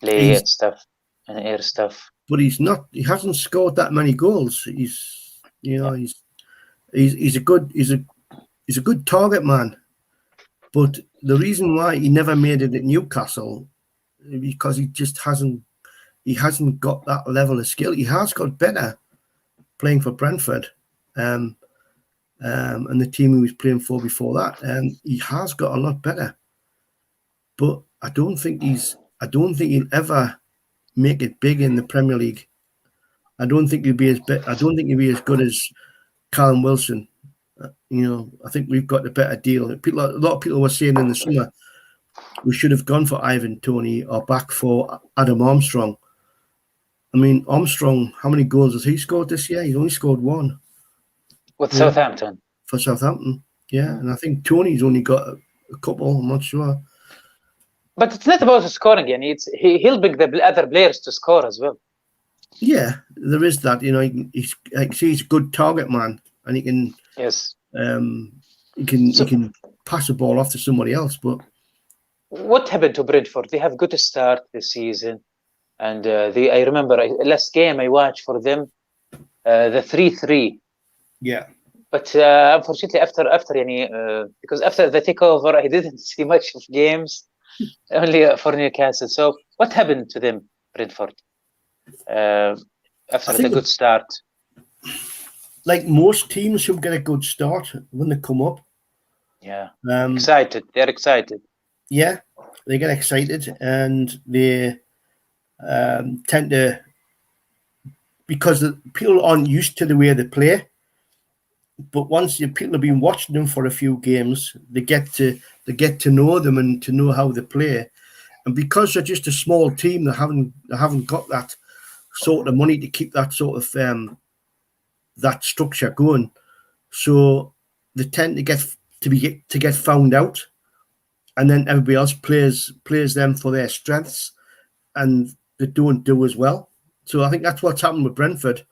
play and stuff and air stuff. But he's not. He hasn't scored that many goals. He's a good target man. But the reason why he never made it at Newcastle, because he just hasn't got that level of skill. He has got better playing for Brentford, and the team he was playing for before that, and he has got a lot better. But I don't think he'll ever make it big in the Premier League. I don't think he'll be as good as Callum Wilson. I think we've got a better deal. A lot of people were saying in the summer we should have gone for Ivan Toney or back for Adam Armstrong. I mean, Armstrong, how many goals has he scored this year? He's only scored one. With Southampton. For Southampton, yeah. And I think Toney's only got a couple, I'm not sure. But it's not about scoring, he'll pick the other players to score as well. Yeah, there is that. He's a good target man, and he can. Yes. He can pass the ball off to somebody else, but what happened to Brentford? They have good start this season, and I remember last game I watched for them, the 3-3. Yeah. But unfortunately, after because after the takeover, I didn't see much of games, only for Newcastle. So what happened to them, Brentford, after the good start? Like most teams who get a good start when they come up. Yeah, excited. They're excited. Yeah, they get excited and they tend to, because people aren't used to the way they play. But once people have been watching them for a few games, they get to know them and to know how they play. And because they're just a small team, they haven't got that sort of money to keep that sort of that structure going. So they tend to get found out, and then everybody else plays them for their strengths, and they don't do as well. So I think that's what's happened with Brentford.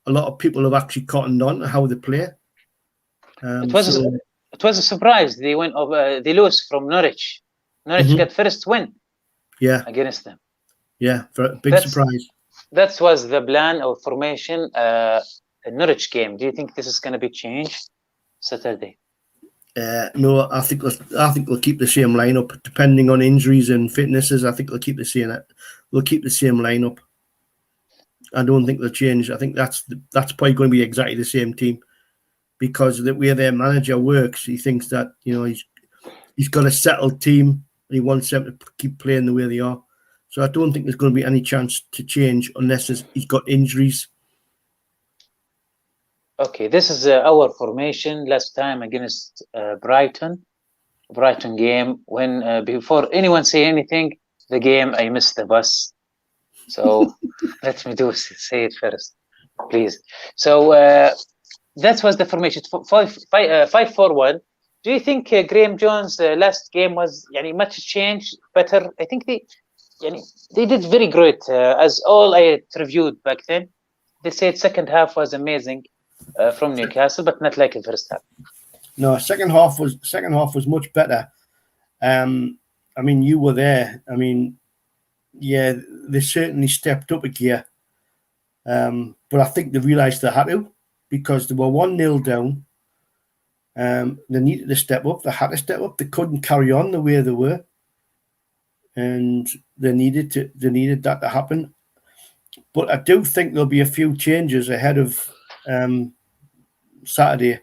A lot of people have actually cottoned on to how they play. It was a surprise. They went over. They lose from Norwich. Norwich got first win. Yeah, against them. Yeah, for a big surprise. That was the plan or formation. The Norwich game. Do you think this is going to be changed Saturday? No, I think they'll keep the same lineup, depending on injuries and fitnesses. I think they'll keep the same. They'll keep the same lineup. I don't think they'll change. I think that's probably going to be exactly the same team, because the way their manager works, he thinks that he's got a settled team and he wants them to keep playing the way they are. So I don't think there's going to be any chance to change unless he's got injuries. Okay, this is our formation last time against Brighton game. When before anyone say anything, the game I missed the bus. So let me say it first, please. So that was the formation. 5-4-1. Do you think Graham Jones' last game was much changed, better? I think they did very great. As all I reviewed back then, they said second half was amazing from Newcastle, but not like the first half. No, second half was much better. I mean, you were there. I mean, yeah, they certainly stepped up a gear. But I think they realised they had to, because they were 1-0 down. They needed to step up. They had to step up. They couldn't carry on the way they were, and they needed that to happen. But I do think there'll be a few changes ahead of Saturday.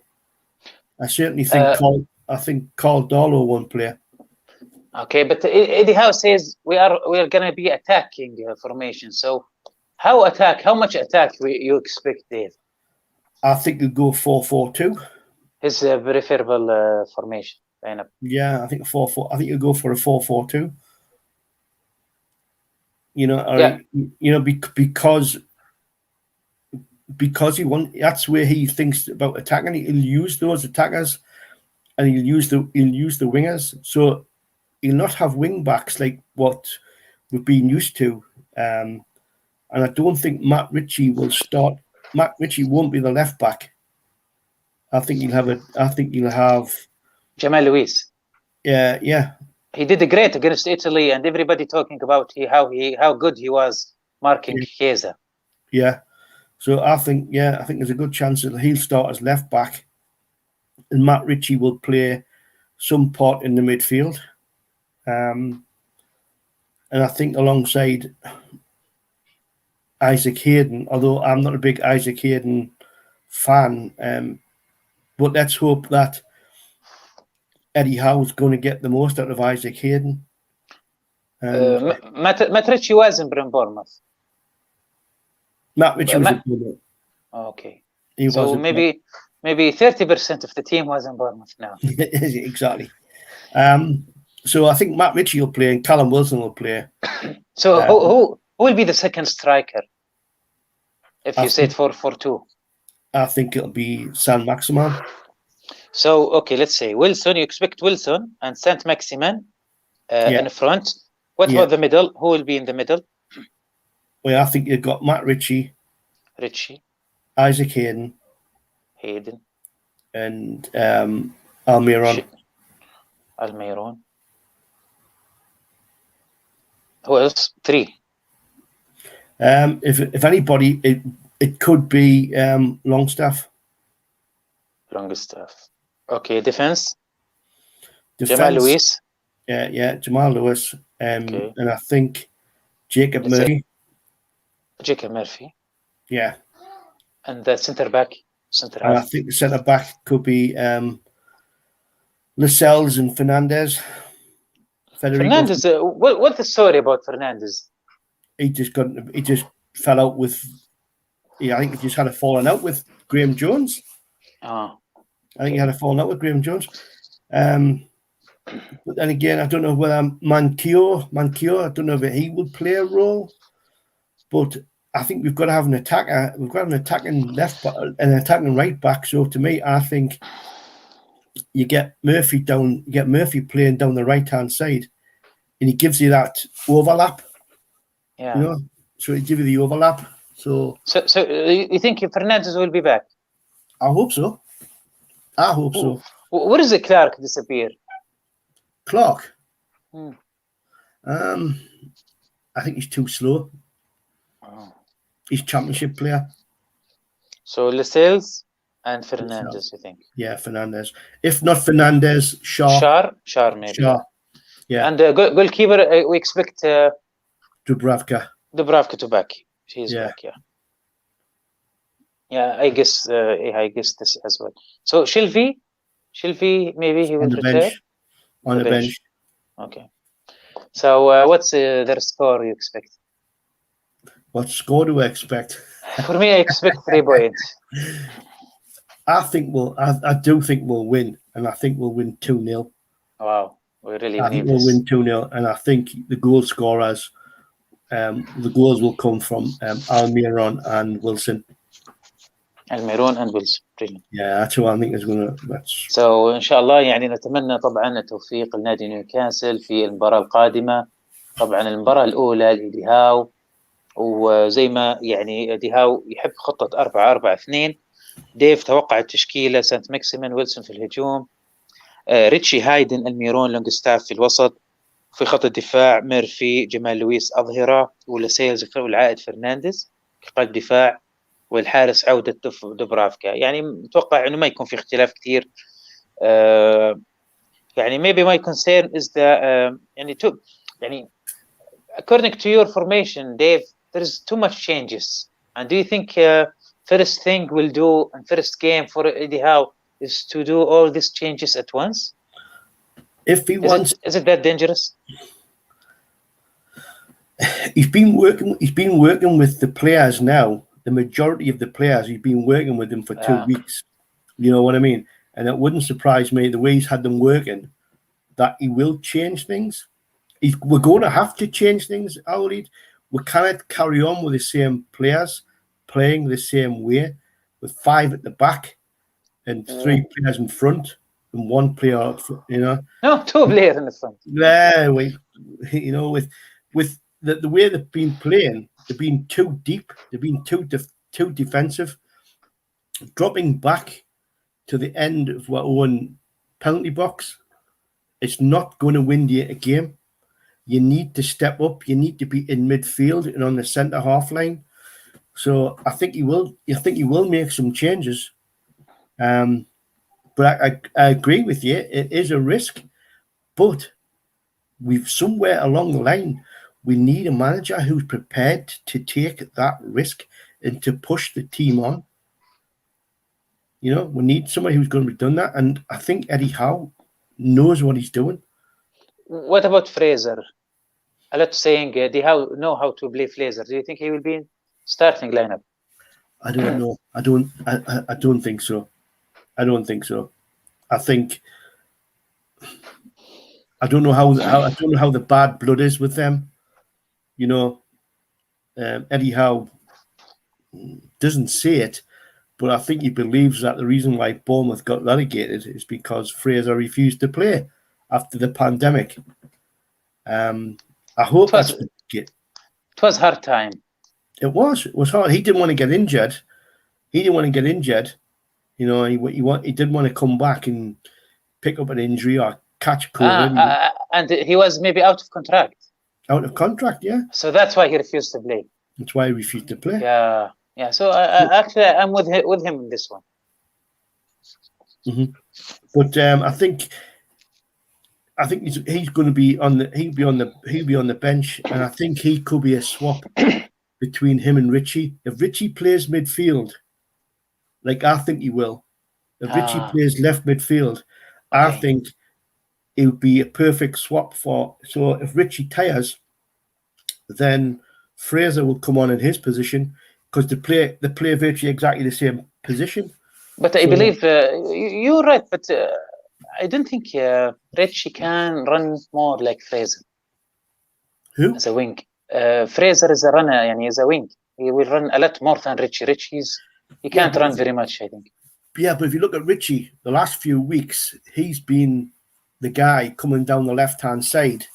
I certainly think Carl Darlow won't play. Okay, but Eddie Howe says we are going to be attacking formation. So how much attack you expect, Dave? I think he'll go 4-4-2. His preferable formation lineup. Yeah, I think 4-4. I think he'll go for a 4-4-2. Because he wants. That's where he thinks about attacking. He'll use those attackers, and he'll use the wingers. So he'll not have wing backs like what we've been used to. And I don't think Matt Ritchie will start. Matt Ritchie won't be the left back. I think he'll have Jamal Lewis. Yeah. He did great against Italy, and everybody talking about how good he was marking Chiesa. Yeah. So I think there's a good chance that he'll start as left back, and Matt Ritchie will play some part in the midfield. And I think alongside Isaac Hayden, although I'm not a big Isaac Hayden fan, but let's hope that Eddie Howe's going to get the most out of Isaac Hayden. Matt Ritchie was in Bournemouth. Matt Ritchie was in Bournemouth. Okay. So maybe 30% of the team was in Bournemouth now. Exactly. So I think Matt Ritchie will play and Callum Wilson will play. So who will be the second striker? If you said 4-4-2. I think it'll be Saint-Maximin. So, okay, let's say Wilson. You expect Wilson and Saint-Maximin in front. What about the middle? Who will be in the middle? Well, I think you've got Matt Ritchie, Isaac Hayden, and Almiron. Who else? 3. If anybody, it could be Longstaff. Longstaff. Okay, defense. Defense, Jamal Lewis. Yeah, Jamal Lewis. Okay. And I think Jacob That's Murray. Jacob Murphy. Yeah. And the centre back. Centre And I half. think the centre back could be Lascelles and Fernandez. Federico. Fernandez. What's the story about Fernandez? He just fell out with. Yeah, I think he just had a falling out with Graham Jones. Oh. I think he had a falling out with Graham Jones. But then again, I don't know whether Mancure, I don't know if he would play a role. But I think we've got to have an attacker. We've got an attacking left back, an attacking right back. So to me, I think you get Murphy playing down the right hand side, and he gives you that overlap. Yeah. You know, so he gives you the overlap. So you think Fernandez will be back? I hope so. So. Where is Clark disappear? Clark. Hmm. I think he's too slow. Oh. He's championship player. So Lascelles and Fernandez, you think? Yeah, Fernandez. If not Fernandez, Shaw. Shaw maybe. Shaw. Yeah. And goalkeeper, we expect Dubravka to back. She's Yeah. back, yeah. Yeah, I guess this as well. So Shelby, maybe he will on the return. bench. On the bench. Okay. So what's their score you expect? What score do I expect? For me, I expect 3 points. I do think we'll win, and I think we'll win 2-0. Wow, we really I need think we'll this. win 2-0, and I think the goal scorers, the goals will come from Almiron and Wilson. Almiron and Wilson. Brilliant. Yeah, that's who I think is going to. So إن شاء الله يعني نتمنى طبعا التوفيق لنادي نيوكاسل في المباراة القادمة. طبعا المباراة الأولى لديهاو، وزي ما يعني ديهاو يحب خطة 4-4-2. ديف توقع التشكيلة: سانت ماكسيمين، ويلسون في الهجوم، ريتشي، هايدن، الميرون، لونغستاف في الوسط، في خط الدفاع ميرفي، جمال لويس أظهرة، ولسيلز والعائد فرنانديز في قلب دفاع، والحارس عودة دوبرافكا. يعني متوقع إنه ما يكون في اختلاف كثير. يعني maybe my concern is the يعني according to your formation, Dave, there is too much changes. And do you think first thing we'll do and first game for Eddie Howe is to do all these changes at once? If he wants, is it that dangerous? He's been working with the players now. The majority of the players, he's been working with them for 2 weeks. You know what I mean? And it wouldn't surprise me the way he's had them working that he will change things. We're going to have to change things, Owleed. We cannot carry on with the same players playing the same way with 5 at the back and 3 players in front and 1 player up front, you know. No, 2 players in the front. Yeah, you know, with the way they've been playing, they've been too deep. They've been too defensive. Dropping back to the end of our own penalty box, it's not going to win you a game. You need to step up. You need to be in midfield and on the centre half line. So I think he will. I think he will make some changes. But I agree with you. It is a risk, but we've somewhere along the line. We need a manager who's prepared to take that risk and to push the team on. You know, we need somebody who's going to be done that. And I think Eddie Howe knows what he's doing. What about Fraser? A lot saying they know how to play Fraser. Do you think he will be in starting lineup? I don't know. I don't think so. I don't think so. I don't know how the bad blood is with them. You know, Eddie Howe doesn't say it, but I think he believes that the reason why Bournemouth got relegated is because Fraser refused to play after the pandemic. I hope that's it. It was hard time. It was hard. He didn't want to get injured. You know, he didn't want to come back and pick up an injury or catch COVID. And he was maybe out of contract. Out of contract, yeah. So that's why he refused to play. That's why he refused to play. Yeah. So actually, I'm with him in this one. Mm-hmm. But I think he's going to be on the he'll be on the bench, and I think he could be a swap between him and Richie. If Richie plays midfield, like I think he will, if Richie plays left midfield, I think it would be a perfect swap for. So if Richie tires, then Fraser will come on in his position because they play virtually exactly the same position. But I believe you're right. But I don't think Richie can run more like Fraser. Who? As a wing. Fraser is a runner, and he's a wing. He will run a lot more than Richie. He can't run very much, I think. Yeah, but if you look at Richie, the last few weeks, he's been the guy coming down the left-hand side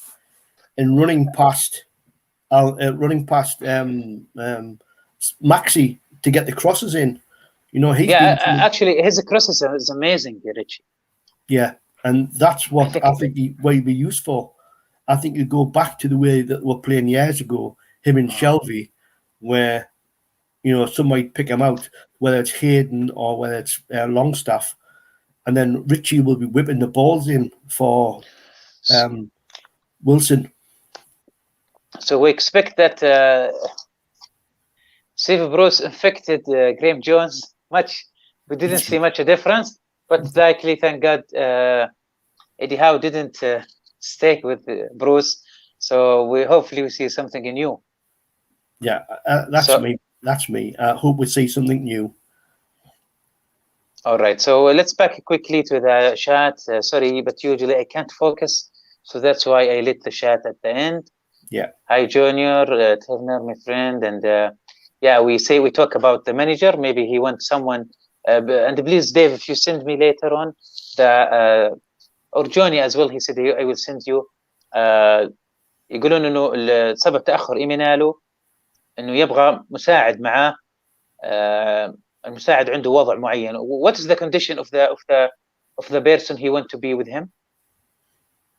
and running past Maxi to get the crosses in. You know, actually, his crosses is amazing, Richie. Yeah, and that's what I think he'd be useful. I think you go back to the way that we were playing years ago, him and Shelby, where, you know, somebody pick him out, whether it's Hayden or whether it's Longstaff, and then Richie will be whipping the balls in for Wilson. So we expect that Steve Bruce infected Graham Jones much. We didn't see much a difference, but likely, thank God, Eddie Howe didn't stay with Bruce. So hopefully we see something new. Yeah, that's me. That's me. I hope we see something new. All right, so let's back quickly to the chat. Sorry, but usually I can't focus, so that's why I lit the chat at the end. Yeah. Hi, Junior, Turner, my friend, and we talk about the manager. Maybe he wants someone. And please, Dave, if you send me later on or Johnny as well, he said I will send you. يقولون إنه السبب تأخر إيمينالو إنه يبغى مساعد معاه. المساعد عنده وضع معين. What is the condition of the person he want to be with him?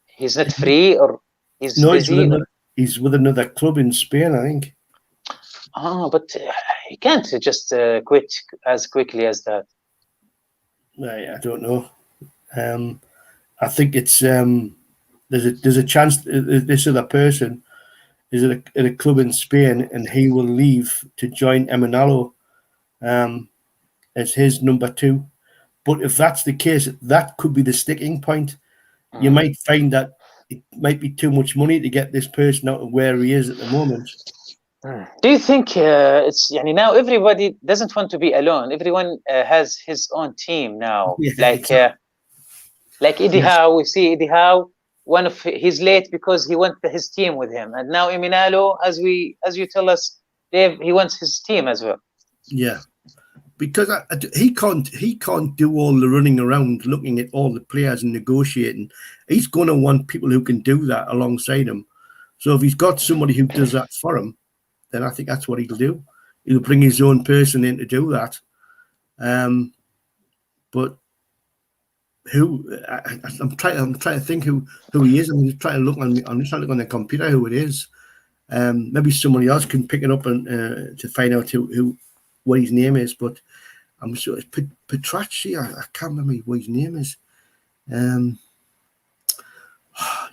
He's not free, or he's busy? He's with another club in Spain, I think. But he can't just quit as quickly as that. I don't know. I think it's there's a chance this other person is at a club in Spain, and he will leave to join Eminalo as his number 2. But if that's the case, that could be the sticking point. You might find that it might be too much money to get this person out of where he is at the moment. Do you think it's now everybody doesn't want to be alone? Everyone has his own team now. Yeah, like Eddie Howe, we see Eddie Howe. He's late because he wants his team with him, and now Eminalo, as you tell us, Dave, he wants his team as well. Yeah, because he can't do all the running around looking at all the players and negotiating. He's going to want people who can do that alongside him. So if he's got somebody who does that for him, then I think that's what he'll do. He'll bring his own person in to do that. But who? I'm trying to think who he is. I'm just trying to look on the computer who it is. Maybe somebody else can pick it up and to find out what his name is. But I'm sure it's Petracci. I can't remember what his name is. You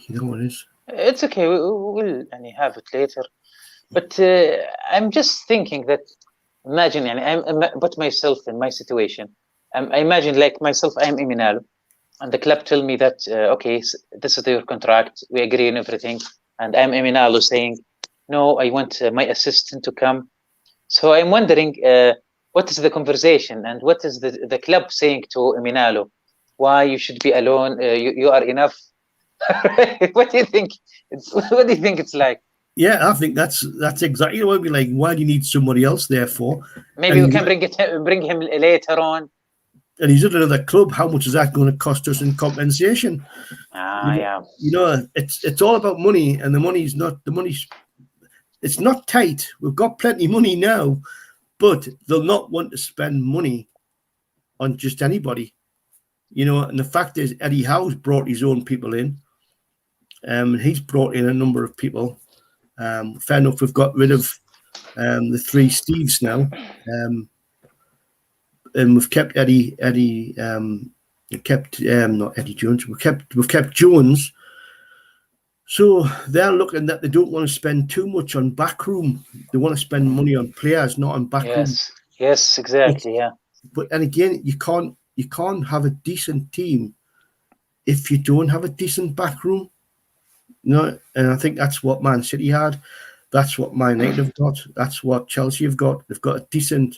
know what it is. It's okay. We'll have it later. But I'm just thinking that, imagine, I put myself in my situation. I imagine, like myself, I'm Eminalo, and the club tell me that, okay, this is your contract, we agree on everything, and I'm Eminalo saying, no, I want my assistant to come. So I'm wondering, what is the conversation, and what is the club saying to Eminalo? Why you should be alone? You are enough. What do you think? What do you think it's like? Yeah, I think that's exactly what it'd be like. Why do you need somebody else there for? Maybe we can bring him later on. And he's at another club. How much is that going to cost us in compensation? Yeah. You know, it's all about money, and it's not tight. We've got plenty of money now, but they'll not want to spend money on just anybody. You know, and the fact is, Eddie Howe's brought his own people in. He's brought in a number of people. Fair enough, we've got rid of the three Steves now, and we've kept not Eddie Jones. We've kept Jones. So they're looking that they don't want to spend too much on backroom. They want to spend money on players, not on backroom. Yes, exactly. Yeah. But and again, you can't have a decent team if you don't have a decent backroom. No, and I think that's what Man City had. That's what Man United have got. That's what Chelsea have got. They've got a decent.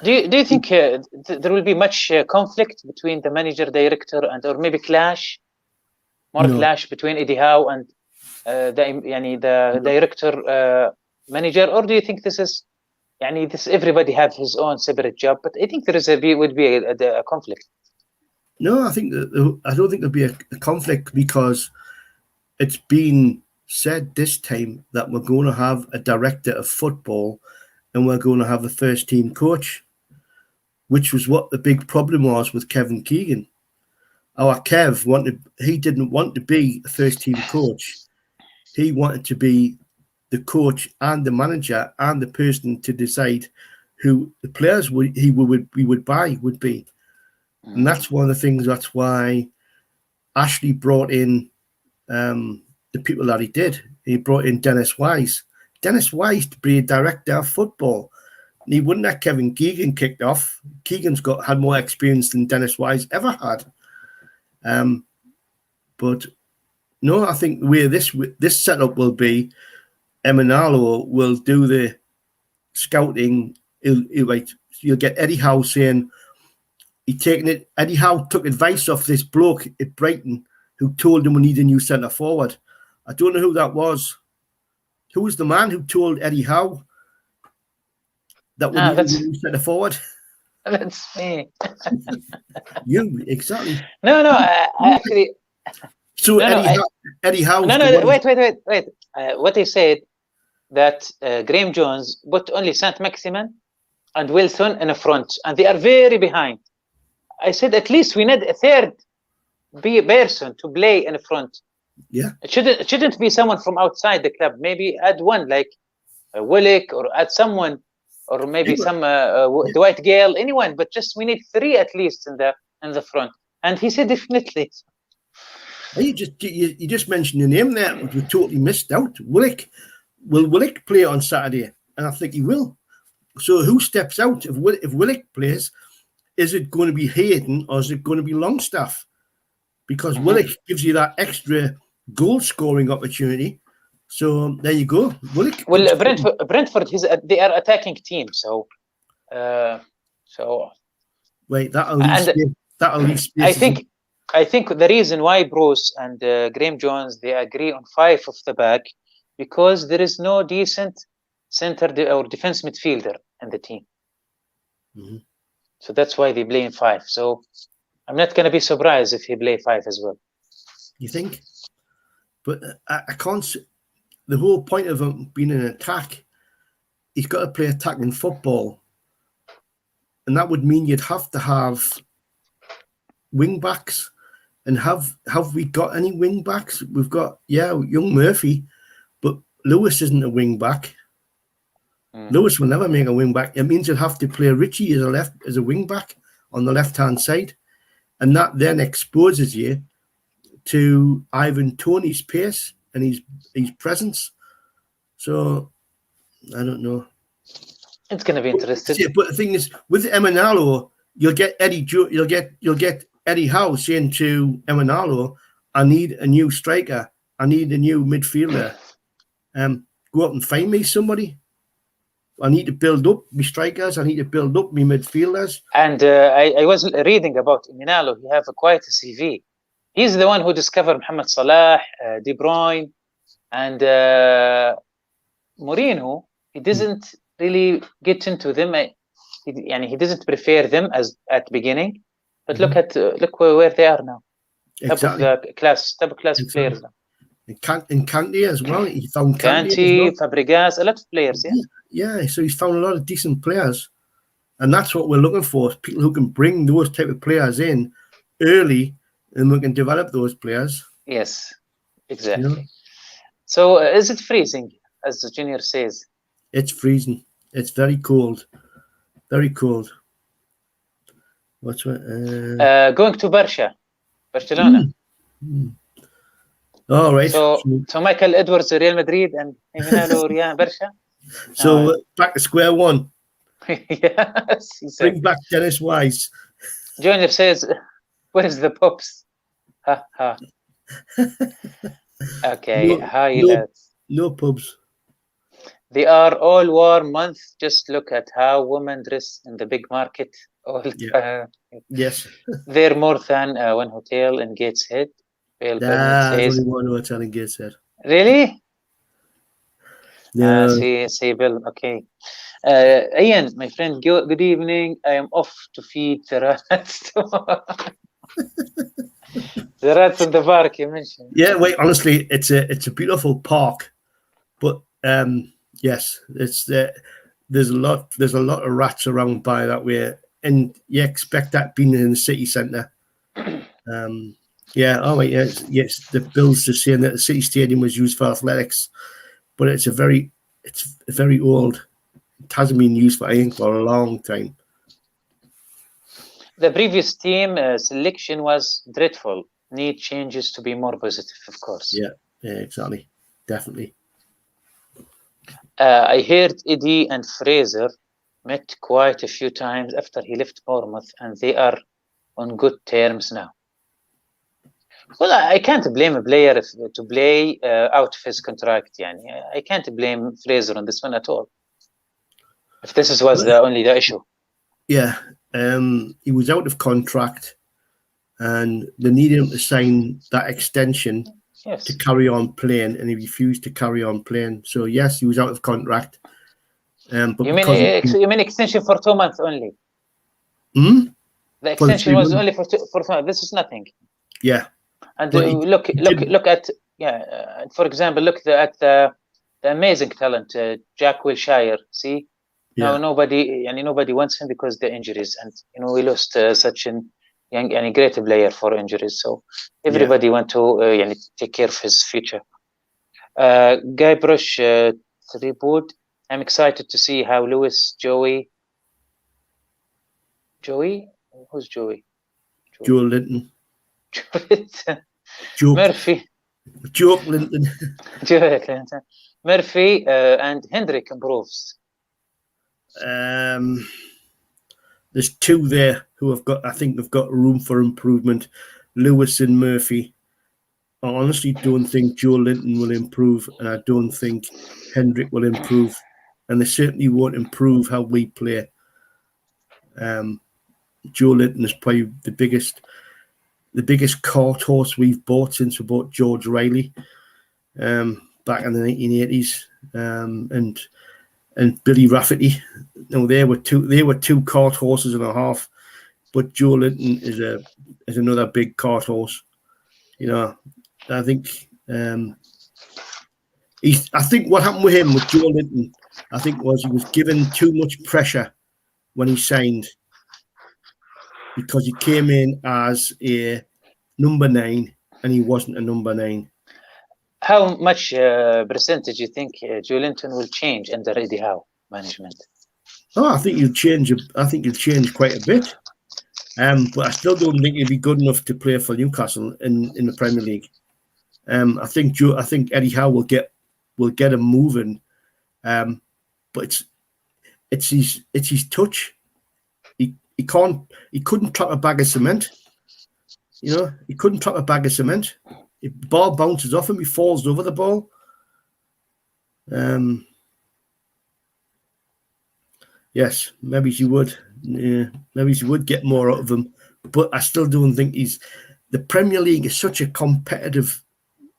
Do you think there will be much conflict between the manager, director, or maybe clash? More clash between Eddie Howe and the director manager, or do you think this is everybody have his own separate job? But I think would be a conflict. No, I don't think there'll be a conflict, because it's been said this time that we're going to have a director of football and we're going to have a first team coach, which was what the big problem was with Kevin Keegan. Our Kev he didn't want to be a first team coach. He wanted to be the coach and the manager and the person to decide who the players we would buy would be. And that's one of the things, that's why Ashley brought in the people that he did. He brought in Dennis Wise. Dennis Wise to be a director of football. And he wouldn't have Kevin Keegan kicked off. Keegan's had more experience than Dennis Wise ever had. But no, I think the way this setup will be, Emanalo will do the scouting. You'll get Eddie Howe saying Eddie Howe took advice off this bloke at Brighton who told him we need a new centre forward. I don't know who that was. Who was the man who told Eddie Howe that we need a new centre forward? That's me. You, exactly. No, I actually. So Eddie Howe. No, wait. What they said, that Graham Jones put only Saint Maximin and Wilson in the front, and they are very behind. I said at least we need a third person to play in the front. Yeah. It shouldn't be someone from outside the club. Maybe add one like Willick, or add someone, or maybe some Dwight Gale, anyone. But we need three at least in the front. And he said definitely. You just mentioned the name there, which we totally missed out. Willick. Will Willick play on Saturday? And I think he will. So who steps out if Willick plays? Is it going to be Hayden or is it going to be Longstaff? Because Willick gives you that extra goal scoring opportunity. So there you go. Willick. Well, Brentford, they are attacking team. So. Wait, that'll leave space. I think the reason why Bruce and Graham Jones, they agree on 5 of the back, because there is no decent center or defense midfielder in the team. Mm-hmm. So that's why they play in 5. So I'm not going to be surprised if he play 5 as well. You think? But I can't. The whole point of him being an attack, he's got to play attacking football, and that would mean you'd have to have wing backs. And have we got any wing backs? We've got young Murphy, but Lewis isn't a wing back. Lewis will never make a wing back. It means you'll have to play Richie as a wing back on the left hand side, and that then exposes you to Ivan Toney's pace and his presence. So I don't know. It's going to be interesting. But the thing is, with Emanalo, you'll get Eddie Howe saying to Emanalo, I need a new striker. I need a new midfielder. Go out and find me somebody. I need to build up my strikers. I need to build up my midfielders. And I was reading about Emanalo. He have quite a CV. He's the one who discovered Mohamed Salah, De Bruyne, and Mourinho. He doesn't really get into them. He doesn't prefer them as at the beginning. But look where they are now. Exactly. Top of class players now. And Kante as well. He found Kante, Fabregas, a lot of players. Yeah. So he's found a lot of decent players, and that's what we're looking for: people who can bring those type of players in early, and we can develop those players. Yes, exactly. So is it freezing, as the junior says? It's freezing. It's very cold. Very cold. What's what? Going to Barcelona. All right. So Michael Edwards, Real Madrid, and Emiliano Barca. So back to square one. Yes, he said. Bring back Dennis Wise. Junior says, "Where's the pups?" Ha ha. Okay, hi lads. No pubs. They are all warm month. Just look at how women dress in the big market. Yes. They're more than one hotel in Gateshead. Bill Burnett There's says, only one hotel in Gateshead. really? No. See, Bill. Okay. Ian, my friend, good evening. I am off to feed the rats. The rats in the park you mentioned. Yeah, wait. Honestly, it's a beautiful park, but yes, it's there's a lot of rats around by that way, and you expect that being in the city centre. Yeah. Oh wait. Yes. The Bills just saying that the city stadium was used for athletics, but it's very old. It hasn't been used for anything for a long time. The previous team selection was dreadful. Need changes to be more positive, of course. Yeah, exactly. Definitely. I heard Eddie and Fraser met quite a few times after he left Bournemouth, and they are on good terms now. Well, I can't blame a player to play out of his contract. I can't blame Fraser on this one at all. If this was only the issue. Yeah, he was out of contract, and they needed him to sign that extension to carry on playing, and he refused to carry on playing. So yes, he was out of contract. But you mean extension for 2 months only? Hmm? The extension was only for 2 months. This is nothing. Yeah. And look at for example, look at the amazing talent Jack Wilshere. See, now nobody wants him because of the injuries, and we lost such an young and great player for injuries. So everybody want to take care of his future. Guy Brush, reboot. I'm excited to see how Lewis, Joey, who's Joey? Joe Linton. Murphy. Joe Linton. Murphy and Hendrick improves. There's two there who I think have got room for improvement. Lewis and Murphy. I honestly don't think Joe Linton will improve, and I don't think Hendrick will improve, and they certainly won't improve how we play. Joe Linton is probably the biggest cart horse we've bought since we bought George Riley back in the 1980s, and Billy Rafferty. They were two cart horses and a half, but Joe Linton is another big cart horse. I think I think what happened with him, with Joe Linton, I think was he was given too much pressure when he signed, because he came in as a number 9 and he wasn't a number 9. How much percentage you think Joe Linton will change under Eddie Howe management? Oh, I think he'll change. I think he'll change quite a bit. But I still don't think he'll be good enough to play for Newcastle in the Premier League. I think Eddie Howe will get him moving. But it's his touch. He couldn't trap a bag of cement. He couldn't trap a bag of cement. If the ball bounces off him, he falls over the ball. Yes, maybe she would. Yeah, maybe she would get more out of him. But I still don't think the Premier League is such a competitive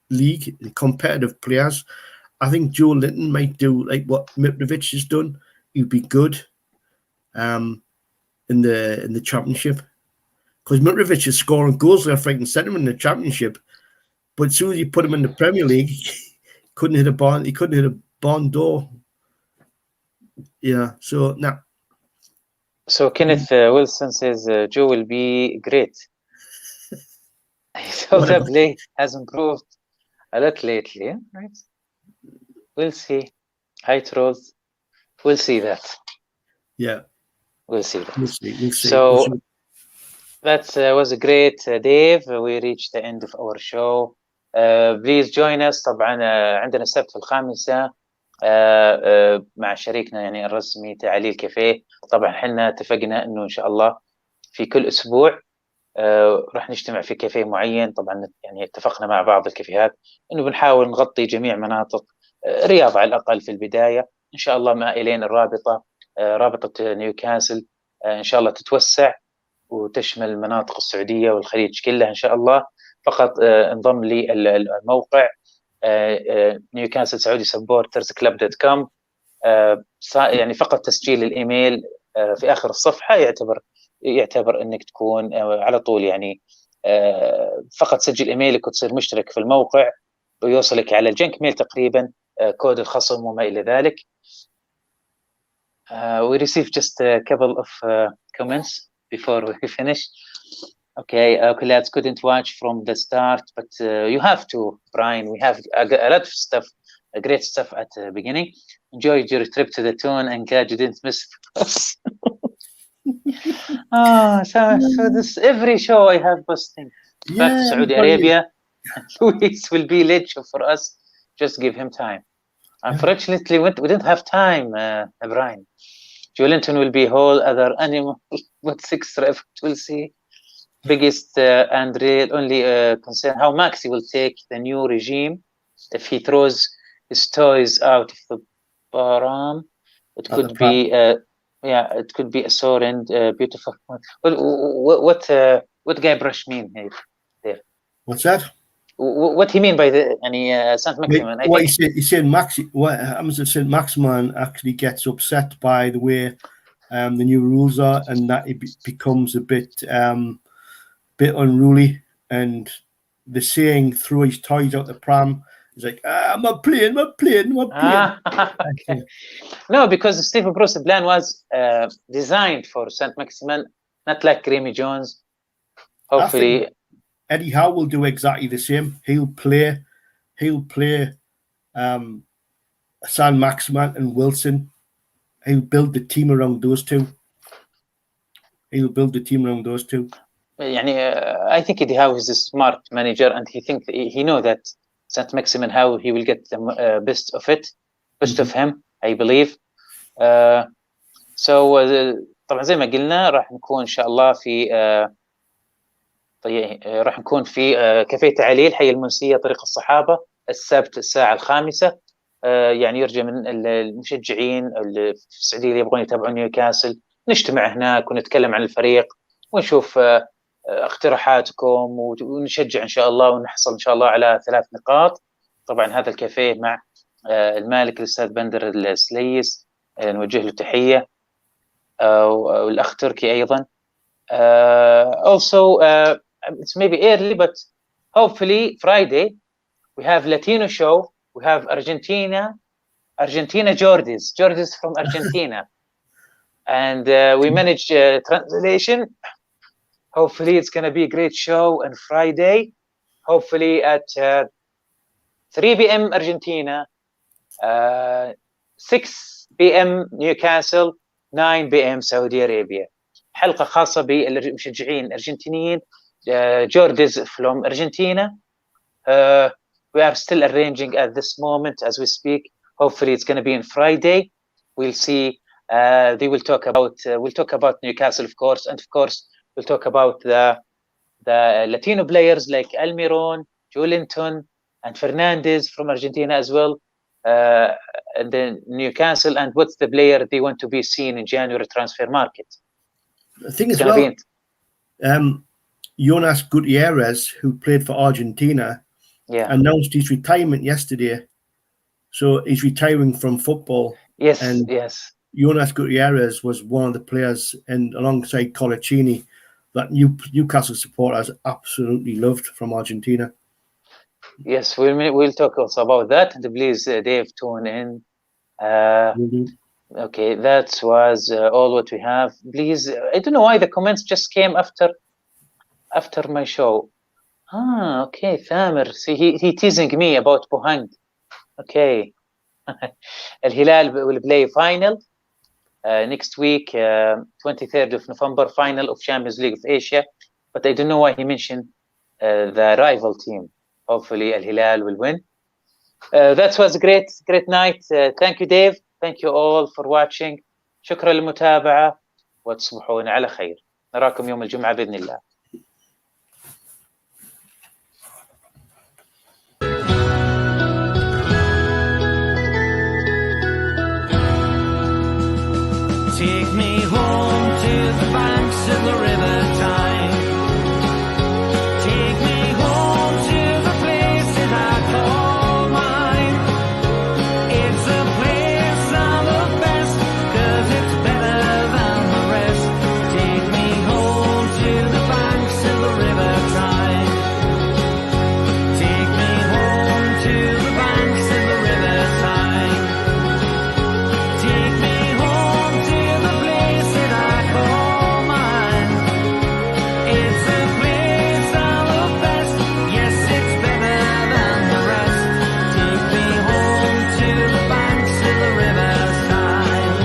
league, competitive players. I think Joe Linton might do like what Mitrovic has done. He'd be good in the Championship, because Mitrovic is scoring goals left, right, and centre in the Championship. But as soon as you put him in the Premier League, he couldn't hit a barn. He couldn't hit a barn door. Yeah. So now. So Kenneth Wilson says Joe will be great. I thought the play has improved a lot lately, right? We'll see. Hi, trolls. We'll see that. Yeah, We'll see that. we'll see. We'll see. So We'll see. that was a great, Dave. We reached the end of our show. Please join us. طبعا عندنا السبت 5 مع شريكنا يعني الرسمي تعاليل كافيه. طبعا احنا اتفقنا انه ان شاء الله في كل اسبوع راح نجتمع في كافيه معين. طبعا يعني اتفقنا مع بعض الكافيهات انه بنحاول نغطي جميع مناطق الرياض على الاقل في البدايه. ان شاء الله مائلين الرابطه رابطه نيوكاسل ان شاء الله تتوسع وتشمل المناطق السعوديه والخليج كلها ان شاء الله. فقط انضم لي الموقع نيوكاسل سعودي سبورترز كلب دوت كوم. يعني فقط تسجيل الايميل في اخر الصفحه يعتبر انك تكون على طول يعني فقط سجل ايميلك وتصير مشترك في الموقع ويوصلك على الجنك ميل تقريبا كود الخصم وما الى ذلك. We received just a couple of comments before we finish. Okay, lads couldn't watch from the start, but you have to, Brian. We have a lot of stuff, great stuff at the beginning. Enjoyed your trip to the Toon and glad you didn't miss us. So this every show I have posting back to Saudi Arabia. Luis will be late for us. Just give him time. Unfortunately, we didn't have time, Brian. Joelinton will be whole other animal with 6 rev. We'll see. Biggest and real only concern how Maxi will take the new regime if he throws his toys out of the param. It could be it could be a sore and beautiful. What Guybrush mean here? There. What's that? What he mean by the Saint Maximin? What he said Maxi. What happens if Saint Maximin actually gets upset by the way the new rules are, and that it becomes a bit unruly, and the saying "throw his toys out the pram" is like, I'm not playing. Okay. No, because Steve Bruce's plan was designed for Saint Maximin, not like Remy Jones. Hopefully, Eddie Howe will do exactly the same. He'll play Saint Maximin and Wilson. He'll build the team around those two. I think Eddie Howe is a smart manager, and he know that Saint Maximin how he will get the best of him. I believe. So طبعا زي ما قلنا راح نكون إن شاء الله في راح نكون في كافيه تعاليل حي المنسية طريق الصحابة السبت 5:00. يعني يرجى من المشجعين في السعودية اللي يبغون يتابعون نيوكاسل نجتمع هناك ونتكلم عن الفريق ونشوف اقتراحاتكم ونشجع إن شاء الله ونحصل إن شاء الله على 3 نقاط. طبعا هذا الكافيه مع المالك الأستاذ بندر السليس نوجه له تحية والأخ تركي أيضا. Also it's maybe early but hopefully Friday we have Latino show. We have Argentina Jordis from Argentina and we manage translation. Hopefully it's going to be a great show on Friday, hopefully at 3 p.m. Argentina, 6 p.m. Newcastle, 9 p.m. Saudi Arabia. حلقة خاصة بالمشجعين الأرجنتينيين جورديز from Argentina. We are still arranging at this moment as we speak. Hopefully it's going to be on Friday. We'll see. They will talk about Newcastle, of course, and of course we'll talk about the Latino players like Almiron, Joelinton, and Fernandez from Argentina as well. And then Newcastle and what's the player they want to be seen in January transfer market. I think as well, Jonas Gutierrez, who played for Argentina, announced his retirement yesterday. So he's retiring from football. Yes, and yes. Jonas Gutierrez was one of the players, and alongside Colaccini, that Newcastle supporters absolutely loved from Argentina. Yes, we'll talk also about that. And please, Dave, tune in. Okay, that was all what we have. Please, I don't know why the comments just came after my show. Okay, Thamer. See, he teasing me about Pohang. Okay, الهلال will play final next week, 23rd of November, final of Champions League of Asia. But I don't know why he mentioned the rival team. Hopefully الهلال will win. That was a great night. Thank you Dave. Thank you all for watching. شكرا للمتابعة وتصبحون على خير. نراكم يوم الجمعة بإذن الله. Take me home to the banks of the river Tyne. Take me home to the place that I call mine. It's a place I love best, 'cause it's better than the rest. Take me home to the banks of the river Tyne. Take me home to the banks of the river Tyne. Take me home to the place that I call mine. It's a place I love best. Yes, it's better than the rest. Take me home to the banks of the river Tyne.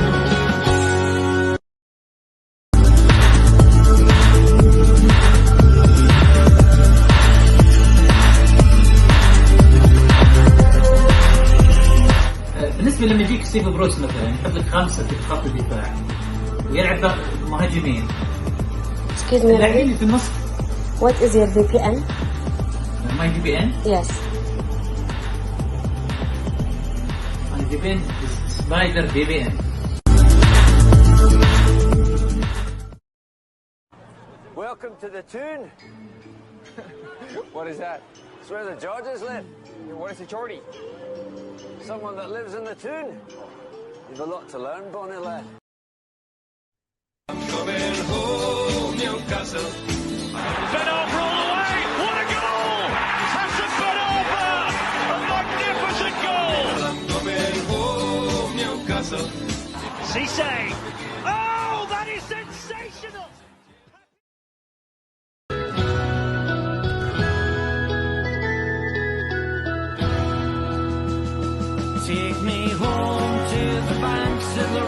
بالنسبه لما يجيك ستيف بروس مثلا يحط لك 5 في خط الدفاع ويلعب مهاجمين، Excuse me, اللاعبين Ravi. اللي في النص What is your VPN? ما يجي بي ان. Yes. ما يجي بي ان سبايدر بي ان. Welcome to the Toon. What is that? It's where the Georges live. What is a Geordie? Someone that lives in the Toon. You've a lot to learn, bonny lad. Coming home, Newcastle. Been over all the way. What a goal! Hassan been over. A magnificent goal. Coming home, Newcastle. Cisse. Oh, that is sensational. Take me home to the banks of the